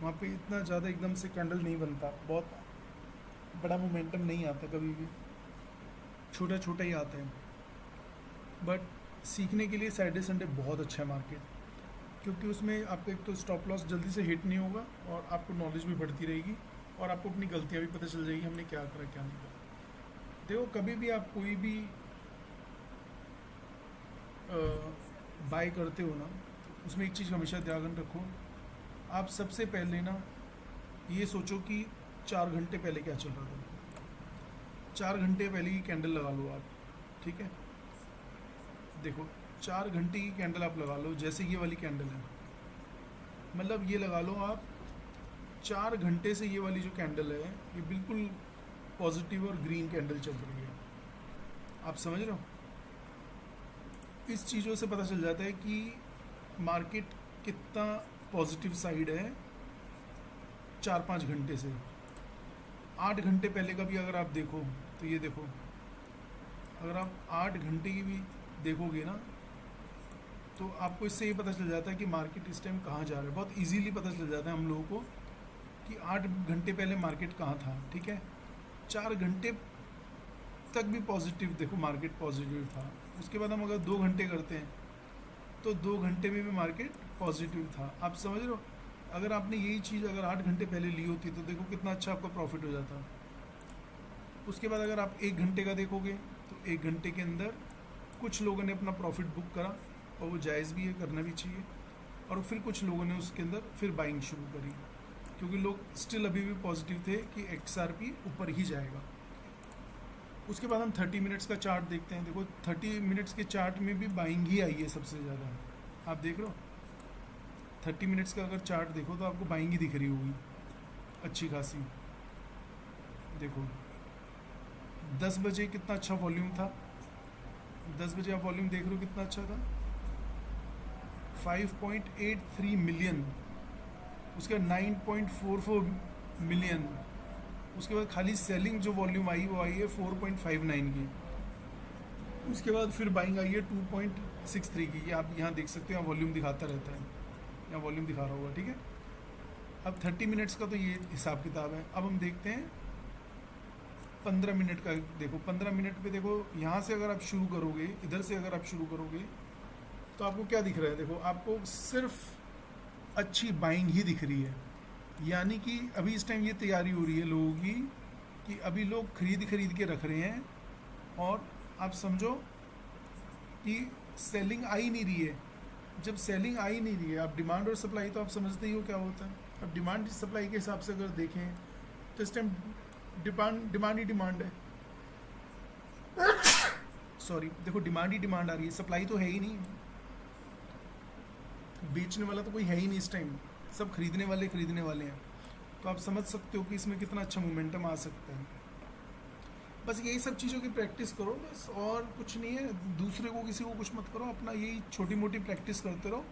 वहाँ पे इतना ज़्यादा एकदम से कैंडल नहीं बनता, बहुत बड़ा मोमेंटम नहीं आता, कभी भी छोटा छोटा ही आता है। बट सीखने के लिए सैटरडे संडे बहुत अच्छा है मार्केट, क्योंकि उसमें आपको एक तो स्टॉप लॉस जल्दी से हिट नहीं होगा, और आपको नॉलेज भी बढ़ती रहेगी, और आपको अपनी गलतियाँ भी पता चल जाएगी, हमने क्या करा क्या नहीं करा। देखो कभी भी आप कोई भी बाय करते हो ना, उसमें एक चीज़ हमेशा ध्यान रखो। आप सबसे पहले ना ये सोचो कि 4 घंटे पहले क्या चल रहा था। 4 घंटे पहले की कैंडल लगा लो आप, ठीक है। देखो 4 घंटे की कैंडल आप लगा लो, जैसे ये वाली कैंडल है, मतलब ये लगा लो आप 4 घंटे से ये वाली जो कैंडल है ये बिल्कुल पॉजिटिव और ग्रीन कैंडल चल रही है। आप समझ रहे हो, इस चीज़ों से पता चल जाता है कि मार्केट कितना पॉजिटिव साइड है। 4-5 घंटे से 8 घंटे पहले का भी अगर आप देखो, तो ये देखो, अगर आप 8 घंटे की भी देखोगे ना, तो आपको इससे ये पता चल जाता है कि मार्केट इस टाइम कहाँ जा रहा है। बहुत इजीली पता चल जाता है हम लोगों को कि 8 घंटे पहले मार्केट कहाँ था, ठीक है। 4 घंटे तक भी पॉजिटिव, देखो मार्केट पॉजिटिव था। उसके बाद हम अगर 2 घंटे करते हैं, तो 2 घंटे में भी मार्केट पॉजिटिव था। आप समझ रहे हो, अगर आपने यही चीज़ अगर 8 घंटे पहले ली होती तो देखो कितना अच्छा आपका प्रॉफिट हो जाता। उसके बाद अगर आप 1 घंटे का देखोगे, तो 1 घंटे के अंदर कुछ लोगों ने अपना प्रॉफिट बुक करा, और वो जायज़ भी है, करना भी चाहिए। और फिर कुछ लोगों ने उसके अंदर फिर बाइंग शुरू करी, क्योंकि लोग स्टिल अभी भी पॉजिटिव थे कि XRP ऊपर ही जाएगा। उसके बाद हम 30 मिनट्स का चार्ट देखते हैं। देखो 30 मिनट्स के चार्ट में भी बाइंग ही आई है सबसे ज़्यादा। आप देख रहे हो 30 मिनट्स का अगर चार्ट देखो तो आपको बाइंग ही दिख रही होगी अच्छी खासी। देखो 10 बजे कितना अच्छा वॉल्यूम था, 10 बजे आप वॉल्यूम देख रहे हो कितना अच्छा था, 5.83 मिलियन। उसके बाद 9.44 मिलियन। उसके बाद खाली सेलिंग जो वॉल्यूम आई वो आई है 4.59 की। उसके बाद फिर बाइंग आई है 2.63 की। ये आप यहाँ देख सकते हो, यहाँ वॉल्यूम दिखाता रहता है, यहाँ वॉल्यूम दिखा रहा होगा, ठीक है। अब 30 मिनट्स का तो ये हिसाब किताब है। अब हम देखते हैं 15 मिनट का। देखो 15 मिनट पे देखो, यहाँ से अगर आप शुरू करोगे, इधर से अगर आप शुरू करोगे, तो आपको क्या दिख रहा है। देखो आपको सिर्फ अच्छी बाइंग ही दिख रही है, यानी कि अभी इस टाइम ये तैयारी हो रही है लोगों की कि अभी लोग खरीद के रख रहे हैं, और आप समझो कि सेलिंग आ ही नहीं रही है। जब सेलिंग आ ही नहीं रही है, आप डिमांड और सप्लाई तो आप समझते ही हो क्या होता है। अब डिमांड सप्लाई के हिसाब से अगर देखें तो इस टाइम डिमांड ही डिमांड है। सॉरी, देखो डिमांड ही डिमांड आ रही है, सप्लाई तो है ही नहीं। बेचने वाला तो कोई है ही नहीं इस टाइम, सब खरीदने वाले हैं। तो आप समझ सकते हो कि इसमें कितना अच्छा मोमेंटम आ सकता है। बस यही सब चीज़ों की प्रैक्टिस करो बस, और कुछ नहीं है। दूसरे को, किसी को कुछ मत करो, अपना यही छोटी मोटी प्रैक्टिस करते रहो।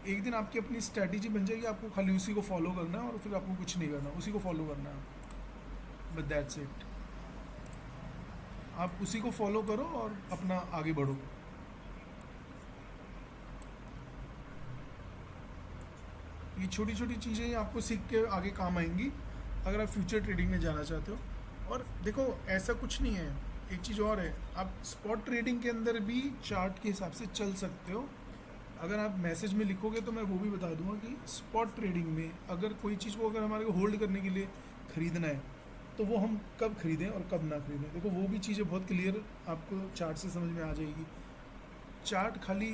एक दिन आपकी अपनी स्ट्रैटेजी बन जाएगी, आपको खाली उसी को फॉलो करना है और फिर आपको कुछ नहीं करना, उसी को फॉलो करना है, बट दैट्स इट। आप उसी को फॉलो करो और अपना आगे बढ़ो। ये छोटी छोटी चीज़ें ही आपको सीख के आगे काम आएंगी अगर आप फ्यूचर ट्रेडिंग में जाना चाहते हो। और देखो ऐसा कुछ नहीं है, एक चीज़ और है, आप स्पॉट ट्रेडिंग के अंदर भी चार्ट के हिसाब से चल सकते हो। अगर आप मैसेज में लिखोगे तो मैं वो भी बता दूंगा कि स्पॉट ट्रेडिंग में अगर कोई चीज़ को अगर हमारे को होल्ड करने के लिए ख़रीदना है तो वो हम कब ख़रीदें और कब ना ख़रीदें, देखो वो भी चीज़ें बहुत क्लियर आपको चार्ट से समझ में आ जाएगी। चार्ट खाली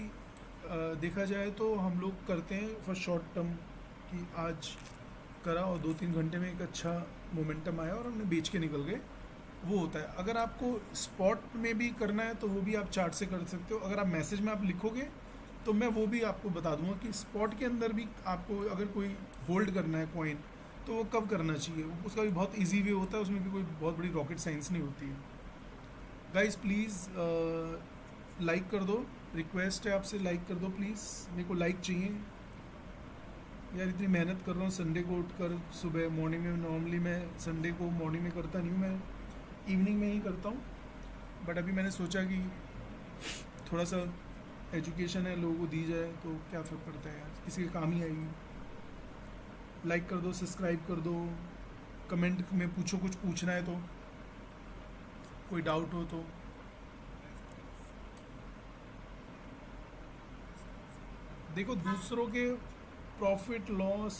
देखा जाए तो हम लोग करते हैं फॉर शॉर्ट टर्म, कि आज करा और 2-3 घंटे में एक अच्छा मोमेंटम आया और हमने बेच के निकल गए, वो होता है। अगर आपको स्पॉट में भी करना है तो वो भी आप चार्ट से कर सकते हो। अगर आप मैसेज में आप लिखोगे तो मैं वो भी आपको बता दूंगा कि स्पॉट के अंदर भी आपको अगर कोई होल्ड करना है कॉइन तो वो कब करना चाहिए, उसका भी बहुत इजी वे होता है, उसमें भी कोई बहुत बड़ी रॉकेट साइंस नहीं होती है। गाइस प्लीज़ लाइक कर दो, रिक्वेस्ट है आपसे, लाइक कर दो प्लीज़, मेरे को लाइक चाहिए यार। इतनी मेहनत कर रहा हूँ संडे को उठकर सुबह मॉर्निंग में, नॉर्मली मैं संडे को मॉर्निंग में करता नहीं हूँ, मैं इवनिंग में ही करता हूँ, बट अभी मैंने सोचा कि थोड़ा सा एजुकेशन है लोगों को दी जाए तो क्या फ़र्क पड़ता है यार, किसी के काम ही आएगी। लाइक कर दो, सब्सक्राइब कर दो, कमेंट में पूछो, कुछ पूछना है तो, कोई डाउट हो तो। देखो दूसरों के प्रॉफिट लॉस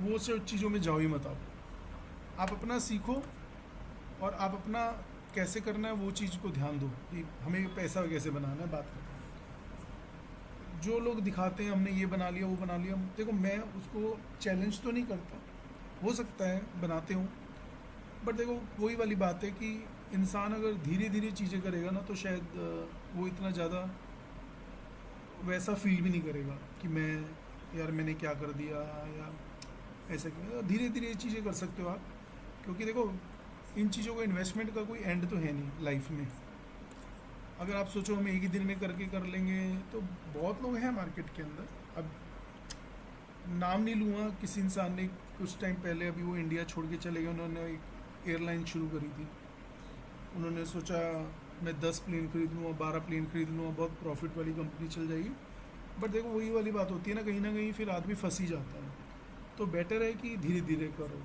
वो सब चीज़ों में जाओ ही मत आप अपना सीखो और आप अपना कैसे करना है वो चीज़ को ध्यान दो कि हमें पैसा कैसे बनाना है, बात करना है। जो लोग दिखाते हैं हमने ये बना लिया वो बना लिया, देखो मैं उसको चैलेंज तो नहीं करता, हो सकता है बनाते हूँ, बट देखो वही वाली बात है कि इंसान अगर धीरे धीरे चीज़ें करेगा ना तो शायद वो इतना ज़्यादा वैसा फील भी नहीं करेगा कि मैं यार मैंने क्या कर दिया या ऐसा क्यों। धीरे धीरे ये चीज़ें कर सकते हो आप, क्योंकि देखो इन चीज़ों को इन्वेस्टमेंट का कोई एंड तो है नहीं लाइफ में। अगर आप सोचो हम एक ही दिन में करके कर लेंगे तो बहुत लोग हैं मार्केट के अंदर, अब नाम नहीं लूँगा, किसी इंसान ने कुछ टाइम पहले अभी वो इंडिया छोड़ के चले गए, उन्होंने एक एयरलाइन शुरू करी थी, उन्होंने सोचा मैं 10 प्लेन खरीद लूँगा, 12 प्लेन खरीद लूँगा, बहुत प्रॉफिट वाली कंपनी चल जाएगी। बट देखो वही वाली बात होती है ना कहीं फिर आदमी फंस ही जाता है, तो बेटर है कि धीरे धीरे करो।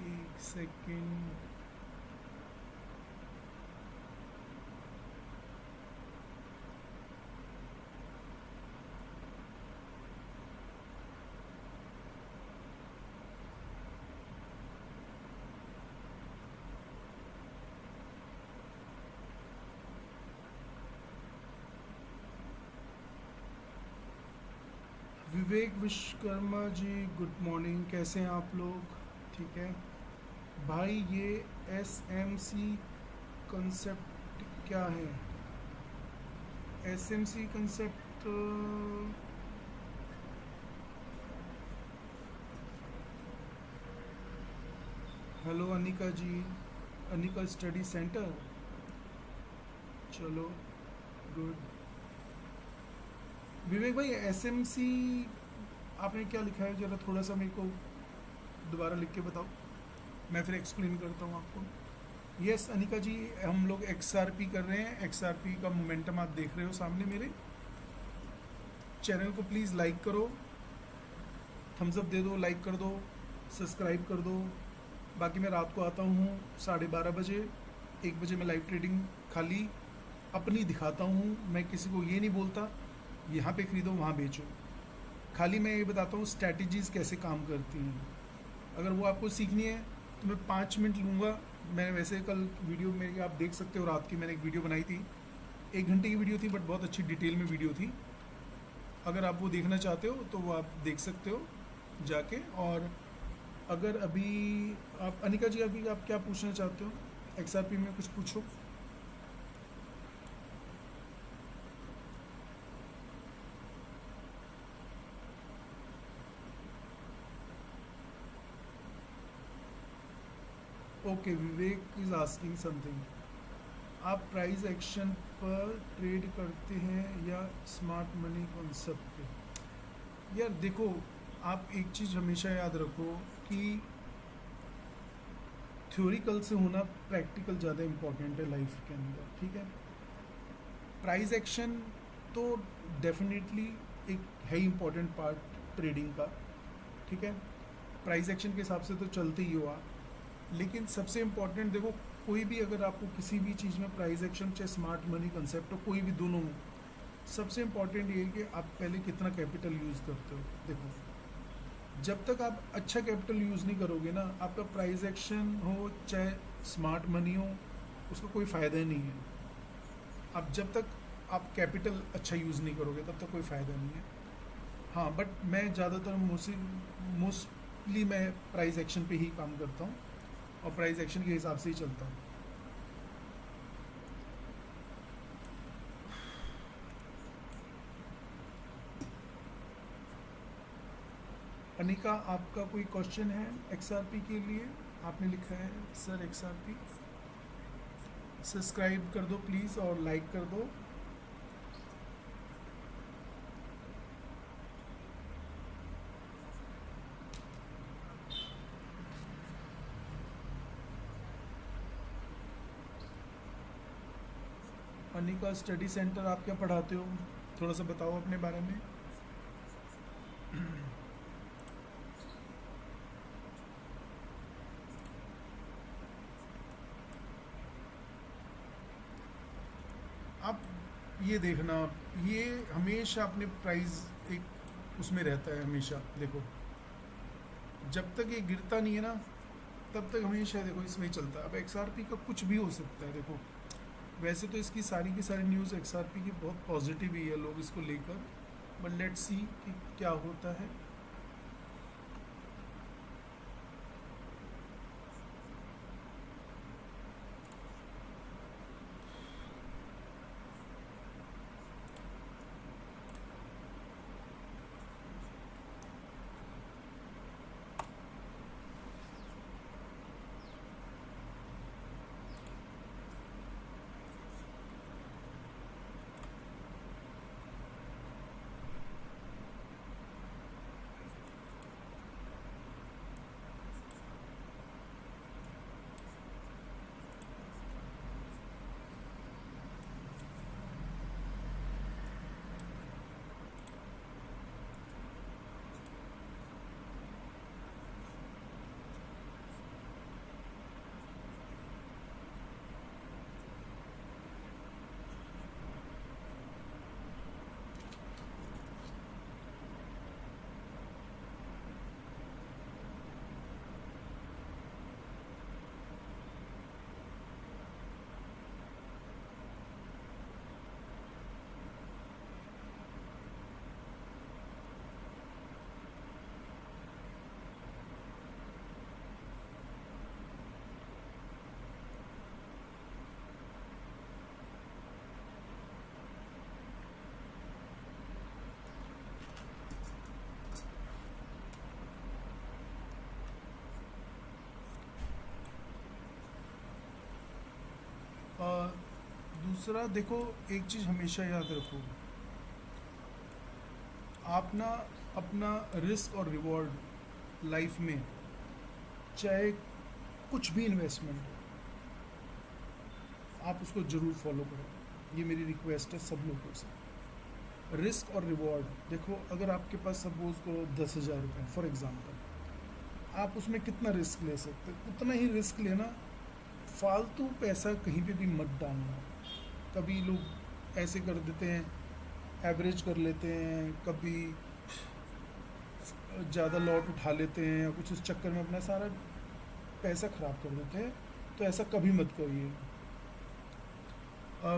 एक सेकेंड, विवेक विश्वकर्मा जी गुड मॉर्निंग, कैसे हैं आप लोग? ठीक है भाई, ये SMC कंसेप्ट क्या है? SMC कंसेप्ट हेलो अनिका जी, अनिका स्टडी सेंटर, चलो गुड। विवेक भाई SMC आपने क्या लिखा है, ज़रा थोड़ा सा मेरे को दोबारा लिख के बताओ, मैं फिर एक्सप्लेन करता हूँ आपको। यस अनिका जी, हम लोग XRP कर रहे हैं, XRP का मोमेंटम आप देख रहे हो सामने मेरे। चैनल को प्लीज़ लाइक करो, थम्स अप दे दो, लाइक कर दो, सब्सक्राइब कर दो। बाकी मैं रात को आता हूँ 12:30 बजे, 1 बजे मैं लाइव ट्रेडिंग खाली अपनी दिखाता हूँ, मैं किसी को ये नहीं बोलता यहाँ पे ख़रीदो वहाँ बेचो, खाली मैं ये बताता हूँ स्ट्रैटेजीज़ कैसे काम करती हैं। अगर वो आपको सीखनी है तो मैं 5 मिनट लूँगा। मैं वैसे कल वीडियो मेरी आप देख सकते हो, रात की मैंने एक वीडियो बनाई थी, 1 घंटे की वीडियो थी, बट बहुत अच्छी डिटेल में वीडियो थी। अगर आप वो देखना चाहते हो तो वो आप देख सकते हो। जाके। और अगर अभी आप अनिका जी अभी आप क्या पूछना चाहते हो, XRP में कुछ पूछो। Okay, Vivek is asking something. आप प्राइस एक्शन पर ट्रेड करते हैं या स्मार्ट मनी कॉन्सेप्ट पे? यार देखो, आप एक चीज़ हमेशा याद रखो कि थ्योरिकल से होना प्रैक्टिकल ज़्यादा इम्पोर्टेंट है लाइफ के अंदर, ठीक है। प्राइस एक्शन तो डेफिनेटली एक है इम्पोर्टेंट पार्ट ट्रेडिंग का, ठीक है। प्राइस एक्शन के हिसाब से तो चलते ही हो आप, लेकिन सबसे इम्पोर्टेंट देखो, कोई भी अगर आपको किसी भी चीज़ में प्राइस एक्शन चाहे स्मार्ट मनी कंसेप्ट हो, कोई भी दोनों में, सबसे इम्पोर्टेंट ये है कि आप पहले कितना कैपिटल यूज़ करते हो। देखो, जब तक आप अच्छा कैपिटल यूज़ नहीं करोगे ना, आपका प्राइस एक्शन हो चाहे स्मार्ट मनी हो, उसका कोई फ़ायदा ही नहीं है। आप जब तक आप कैपिटल अच्छा यूज़ नहीं करोगे तब तक कोई फ़ायदा नहीं है। हाँ, बट मैं ज़्यादातर मोस्टली मैं प्राइस एक्शन पे ही काम करता हूँ और प्राइस एक्शन के हिसाब से ही चलता हूँ। अनिका, आपका कोई क्वेश्चन है XRP के लिए? आपने लिखा है सर XRP। सब्सक्राइब कर दो प्लीज़ और लाइक कर दो। अनिका, स्टडी सेंटर आप क्या पढ़ाते हो, थोड़ा सा बताओ अपने बारे में। आप ये देखना, ये हमेशा अपने प्राइस एक उसमें रहता है हमेशा। देखो, जब तक ये गिरता नहीं है ना, तब तक हमेशा देखो इसमें ही चलता है। अब XRP का कुछ भी हो सकता है। देखो, वैसे तो इसकी सारी की सारी न्यूज़ XRP की बहुत पॉजिटिव ही है, लोग इसको लेकर, बट लेट्स सी कि क्या होता है। दूसरा देखो, एक चीज़ हमेशा याद रखो, आप ना अपना रिस्क और रिवॉर्ड लाइफ में, चाहे कुछ भी इन्वेस्टमेंट हो, आप उसको ज़रूर फॉलो करो। ये मेरी रिक्वेस्ट है सब लोगों से। रिस्क और रिवॉर्ड देखो, अगर आपके पास सपोज करो 10,000 रुपये फॉर एग्ज़ाम्पल, आप उसमें कितना रिस्क ले सकते हो, उतना ही रिस्क लेना। फालतू पैसा कहीं पे भी मत डालना। कभी लोग ऐसे कर देते हैं, एवरेज कर लेते हैं, कभी ज़्यादा लॉट उठा लेते हैं या कुछ, उस चक्कर में अपना सारा पैसा ख़राब कर देते हैं। तो ऐसा कभी मत करिए।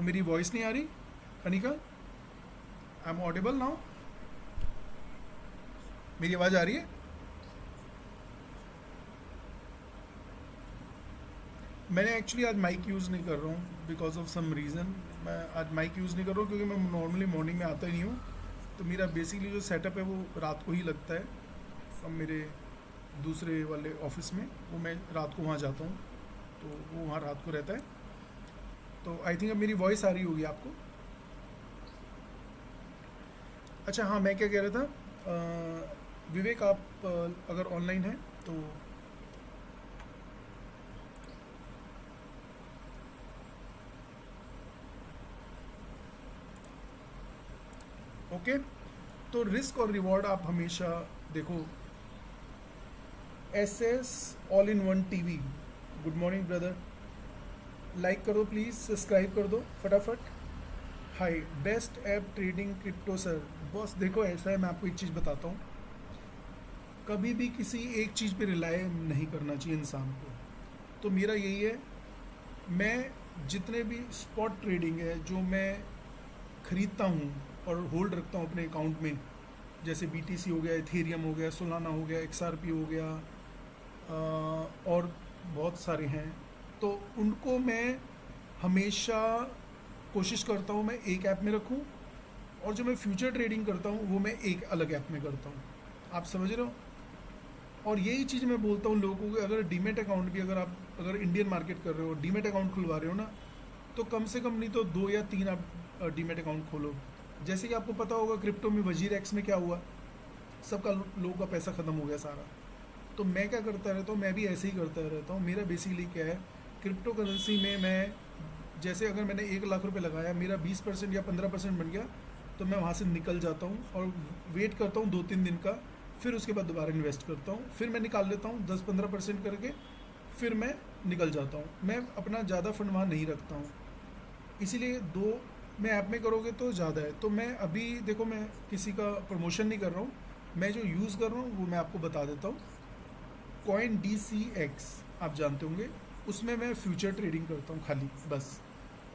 मेरी वॉइस नहीं आ रही Anika? I am audible now? मेरी आवाज़ आ रही है? मैंने एक्चुअली आज माइक यूज़ नहीं कर रहा हूँ बिकॉज ऑफ सम रीज़न। मैं आज माइक यूज़ नहीं कर रहा हूँ क्योंकि मैं नॉर्मली मॉर्निंग में आता ही नहीं हूँ। तो मेरा बेसिकली जो सेटअप है वो रात को ही लगता है। अब मेरे दूसरे वाले ऑफिस में वो मैं रात को वहाँ जाता हूँ, तो वो वहाँ रात को रहता है। तो आई थिंक अब मेरी वॉइस आ रही होगी आपको। अच्छा हाँ, मैं क्या कह रहा था, विवेक आप अगर ऑनलाइन हैं तो ओके। तो रिस्क और रिवॉर्ड आप हमेशा देखो। S S all in one TV, good morning brother, like कर दो प्लीज़, सब्सक्राइब कर दो फटाफट। Hi, best app trading crypto sir. Boss देखो ऐसा है, मैं आपको एक चीज़ बताता हूँ, कभी भी किसी एक चीज़ पे रिलाय नहीं करना चाहिए इंसान को। तो मेरा यही है, मैं जितने भी स्पॉट ट्रेडिंग है जो मैं खरीदता हूँ और होल्ड रखता हूँ अपने अकाउंट में, जैसे BTC हो गया, इथेरियम हो गया, सोलाना हो गया, XRP हो गया, और बहुत सारे हैं, तो उनको मैं हमेशा कोशिश करता हूँ मैं एक ऐप में रखूँ, और जो मैं फ्यूचर ट्रेडिंग करता हूँ वो मैं एक अलग ऐप में करता हूँ। आप समझ रहे हो? और यही चीज़ मैं बोलता हूँ लोगों को कि अगर डीमेट अकाउंट भी अगर इंडियन मार्केट कर रहे हो, डीमेट अकाउंट खुलवा रहे हो ना, तो कम से कम नहीं तो 2 या 3 आप डीमेट अकाउंट खोलो। जैसे कि आपको पता होगा क्रिप्टो में वजीर एक्स में क्या हुआ, सबका लोगों का पैसा ख़त्म हो गया सारा। तो मैं क्या करता रहता हूँ, मैं भी ऐसे ही करता रहता हूँ। मेरा बेसिकली क्या है, क्रिप्टो करेंसी में मैं जैसे अगर मैंने 1 लाख रुपए लगाया, मेरा 20% या 15% बन गया, तो मैं वहाँ से निकल जाता हूँ और वेट करता हूँ 2-3 दिन का, फिर उसके बाद दोबारा इन्वेस्ट करता हूँ, फिर मैं निकाल लेता हूँ 10-15% करके, फिर मैं निकल जाता हूँ। मैं अपना ज़्यादा फंड वहाँ नहीं रखता हूँ, इसीलिए 2 मैं ऐप में करोगे तो ज़्यादा है। तो मैं अभी देखो, मैं किसी का प्रमोशन नहीं कर रहा हूँ, मैं जो यूज़ कर रहा हूँ वो मैं आपको बता देता हूँ। CoinDCX आप जानते होंगे, उसमें मैं फ्यूचर ट्रेडिंग करता हूँ खाली बस,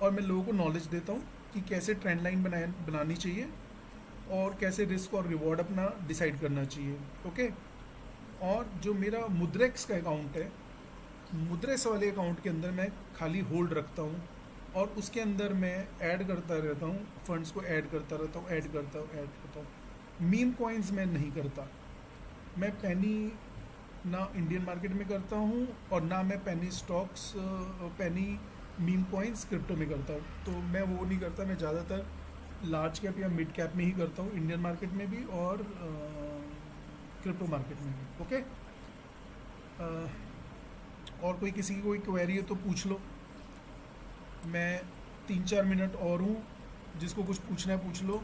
और मैं लोगों को नॉलेज देता हूँ कि कैसे ट्रेंड लाइन बनानी चाहिए और कैसे रिस्क और रिवॉर्ड अपना डिसाइड करना चाहिए। ओके। और जो मेरा मुद्रेक्स का अकाउंट है, मुद्रेक्स वाले अकाउंट के अंदर मैं खाली होल्ड रखता हूँ, और उसके अंदर मैं ऐड करता रहता हूँ, फंड्स को ऐड करता रहता हूँ, ऐड करता हूँ। मीम कॉइन्स मैं नहीं करता। मैं पेनी ना इंडियन मार्केट में करता हूँ, और ना मैं पेनी स्टॉक्स, पेनी मीम कॉइन्स क्रिप्टो में करता हूँ। तो मैं वो नहीं करता, मैं ज़्यादातर लार्ज कैप या मिड कैप में ही करता हूँ, इंडियन मार्केट में भी और क्रिप्टो मार्केट में भी। ओके। और कोई किसी की कोई क्वेरी है तो पूछ लो, मैं 3-4 मिनट और हूँ, जिसको कुछ पूछना है पूछ लो।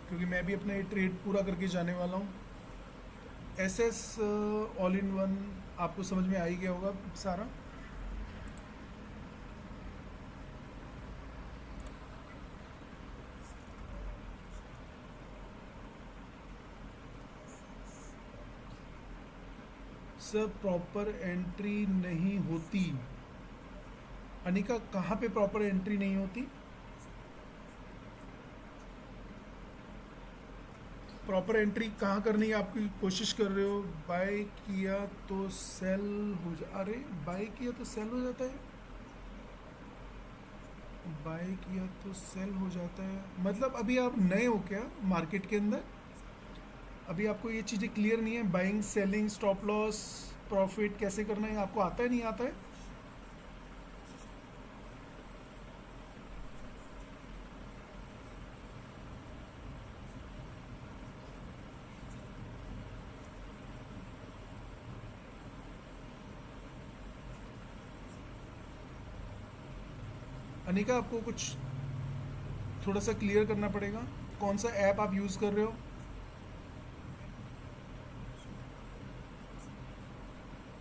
क्योंकि मैं भी अपना ये ट्रेड पूरा करके जाने वाला हूँ। SS ऑल इन वन आपको समझ में आ ही गया होगा सारा। सर प्रॉपर एंट्री नहीं होती। अनिका, कहाँ पे प्रॉपर एंट्री नहीं होती? प्रॉपर एंट्री कहाँ करनी है आपकी कोशिश कर रहे हो? बाय किया तो सेल हो जा, अरे बाय किया तो सेल हो जाता है, बाय किया तो सेल हो जाता है मतलब अभी आप नए हो क्या मार्केट के अंदर? अभी आपको ये चीज़ें क्लियर नहीं है, buying selling stop loss profit कैसे करना है आपको आता है, नहीं आता है? अनिका, आपको कुछ थोड़ा सा क्लियर करना पड़ेगा, कौन सा ऐप आप यूज़ कर रहे हो?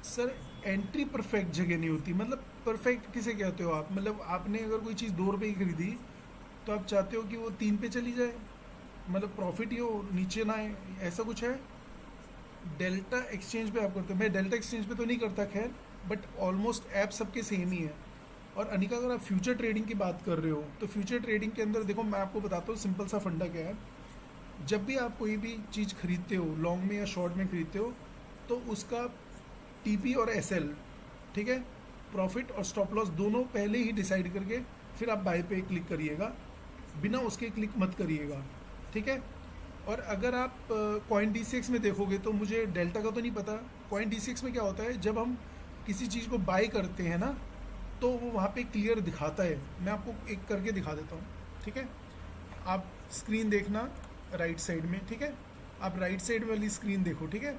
सर एंट्री परफेक्ट जगह नहीं होती, मतलब परफेक्ट किसे कहते हो आप? मतलब आपने अगर कोई चीज़ 2 रुपये की खरीदी, तो आप चाहते हो कि वो 3 पे चली जाए, मतलब प्रॉफिट ही हो, नीचे ना आए, ऐसा कुछ है? डेल्टा एक्सचेंज पे आप करते हो? मैं डेल्टा एक्सचेंज पे तो नहीं करता खैर, बट ऑलमोस्ट ऐप सबके सेम ही है। और अनिका, अगर आप फ्यूचर ट्रेडिंग की बात कर रहे हो, तो फ्यूचर ट्रेडिंग के अंदर देखो मैं आपको बताता हूँ सिंपल सा फंडा क्या है। जब भी आप कोई भी चीज़ खरीदते हो, लॉन्ग में या शॉर्ट में खरीदते हो, तो उसका टीपी और एसएल, ठीक है, प्रॉफिट और स्टॉप लॉस दोनों पहले ही डिसाइड करके फिर आप बाय पे क्लिक करिएगा, बिना उसके क्लिक मत करिएगा, ठीक है। और अगर आप कॉइन DCX में देखोगे तो मुझे डेल्टा का तो नहीं पता, कॉइन DCX में क्या होता है, जब हम किसी चीज़ को बाय करते हैं ना, तो वो वहाँ पे क्लियर दिखाता है। मैं आपको एक करके दिखा देता हूँ, ठीक है। आप स्क्रीन देखना राइट साइड में, ठीक है, आप राइट साइड वाली स्क्रीन देखो, ठीक है।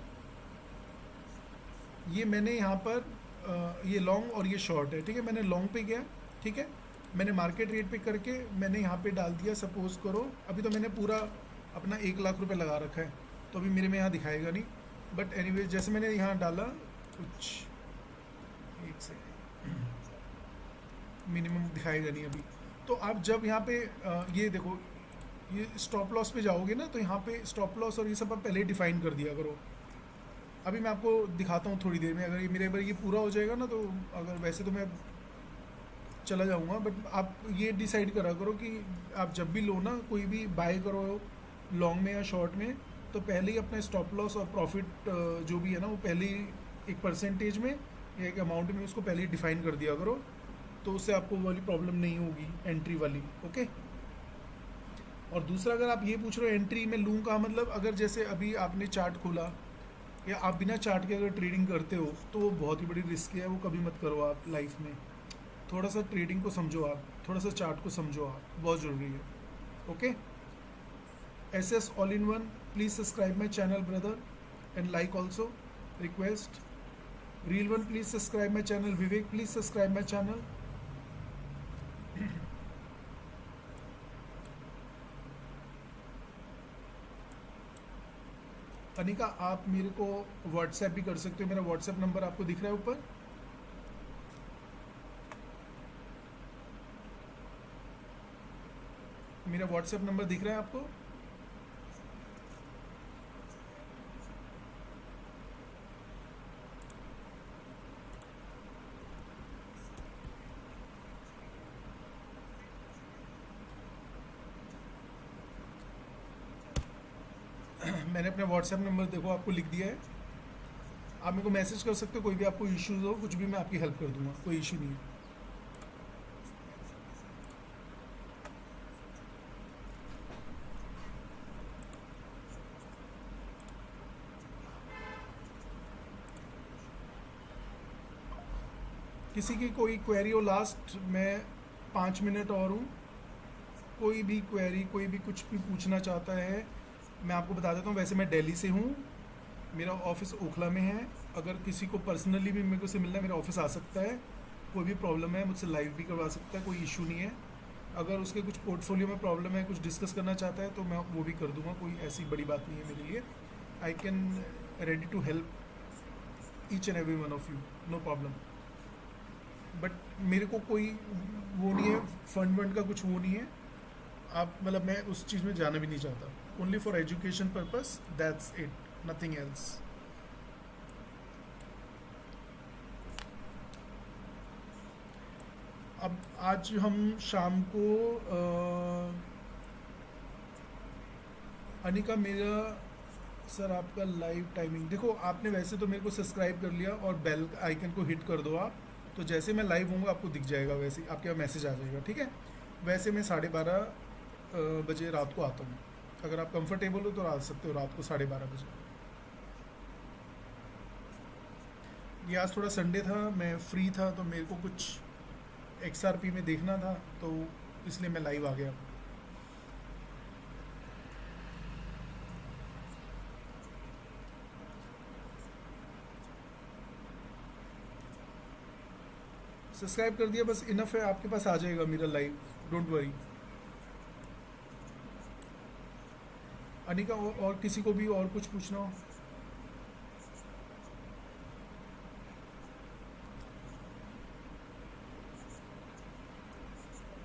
ये मैंने यहाँ पर ये लॉन्ग और ये शॉर्ट है, ठीक है। मैंने लॉन्ग पे गया, ठीक है, मैंने मार्केट रेट पे करके मैंने यहाँ पे डाल दिया, सपोज करो अभी तो मैंने पूरा अपना 1 लाख रुपए लगा रखा है, तो अभी मेरे में यहाँ दिखाएगा नहीं, बट एनीवे जैसे मैंने यहाँ डाला कुछ, एक सेकेंड, मिनिमम दिखाएगा नहीं अभी। तो आप जब यहाँ पे ये देखो, ये स्टॉप लॉस पे जाओगे ना, तो यहाँ पे स्टॉप लॉस और ये सब आप पहले डिफाइन कर दिया करो। अभी मैं आपको दिखाता हूँ थोड़ी देर में, अगर ये मेरे बार ये पूरा हो जाएगा ना, तो अगर वैसे तो मैं चला जाऊँगा, बट आप ये डिसाइड करा करो कि आप जब भी लो ना, कोई भी बाय करो लॉन्ग में या शॉर्ट में, तो पहले ही अपना स्टॉप लॉस और प्रॉफिट जो भी है ना, वो पहले ही एक परसेंटेज में या एक अमाउंट में उसको पहले ही डिफाइन कर दिया करो, तो उससे आपको वो वाली प्रॉब्लम नहीं होगी एंट्री वाली, ओके। और दूसरा, अगर आप ये पूछ रहे हो एंट्री में लूँ का मतलब, अगर जैसे अभी आपने चार्ट खोला या आप बिना चार्ट के अगर ट्रेडिंग करते हो, तो वो बहुत ही बड़ी रिस्क है, वो कभी मत करो आप लाइफ में। थोड़ा सा ट्रेडिंग को समझो आप, थोड़ा सा चार्ट को समझो आप, बहुत ज़रूरी है, okay. SS all in one, please subscribe my channel brother and like also, request. Real One, please subscribe my channel. Vivek, please subscribe my channel. Anika, आप मेरे को व्हाट्सएप भी कर सकते हो, मेरा व्हाट्सएप नंबर आपको दिख रहा है ऊपर। मेरा व्हाट्सएप नंबर दिख रहा है आपको? मैंने अपना व्हाट्सएप नंबर देखो आपको लिख दिया है, आप मेरे को मैसेज कर सकते हो, कोई भी आपको इश्यूज हो, कुछ भी मैं आपकी हेल्प कर दूंगा, कोई इशू नहीं है। किसी की कोई क्वेरी हो, लास्ट मैं 5 मिनट और हूँ, कोई भी क्वेरी, कोई भी कुछ भी पूछना चाहता है, मैं आपको बता देता हूँ। वैसे मैं दिल्ली से हूँ, मेरा ऑफिस ओखला में है, अगर किसी को पर्सनली भी मेरे को से मिलना है, मेरा ऑफिस आ सकता है, कोई भी प्रॉब्लम है मुझसे लाइव भी करवा सकता है, कोई इशू नहीं है। अगर उसके कुछ पोर्टफोलियो में प्रॉब्लम है, कुछ डिस्कस करना चाहता है, तो मैं वो भी कर दूंगा, कोई ऐसी बड़ी बात नहीं है मेरे लिए। I can ready to help each and every one of you, no problem. But मेरे को कोई वो नहीं है, फंड वंड का कुछ वो नहीं है, आप मतलब मैं उस चीज़ में जाना भी नहीं चाहता, only for education purpose, that's it, nothing else. अब आज हम शाम को अनिका, मेरा सर आपका लाइव टाइमिंग देखो, आपने वैसे तो मेरे को सब्सक्राइब कर लिया और बेल आइकन को हिट कर दो आप, तो जैसे मैं लाइव होऊंगा आपको दिख जाएगा, वैसे आपके पास मैसेज आ जाएगा, ठीक है। वैसे मैं 12:30 बजे रात को आता हूँ, अगर आप कंफर्टेबल हो तो आ सकते हो रात को 12:30 बजे। ये आज थोड़ा संडे था, मैं फ्री था, तो मेरे को कुछ XRP में देखना था, तो इसलिए मैं लाइव आ गया। सब्सक्राइब कर दिया, बस इनफ है, आपके पास आ जाएगा मेरा लाइव, डोंट वरी। अनिका, और किसी को भी और कुछ पूछना हो?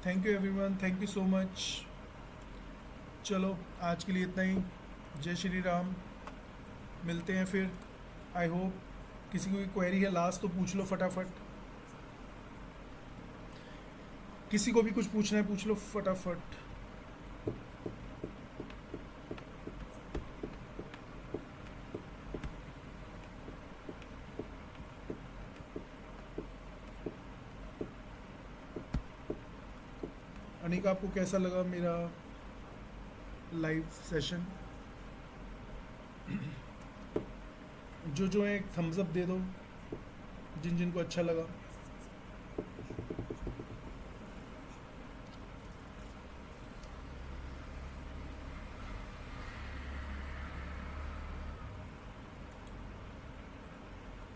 Thank you everyone, thank you so much. चलो आज के लिए इतना ही, जय श्री राम, मिलते हैं फिर। आई होप किसी को कोई क्वेरी है लास्ट तो पूछ लो फटाफट, किसी को भी कुछ पूछना है पूछ लो फटाफट। टॉपिक आपको कैसा लगा मेरा लाइव सेशन? जो है एक थम्स अप दे दो जिन जिनको अच्छा लगा।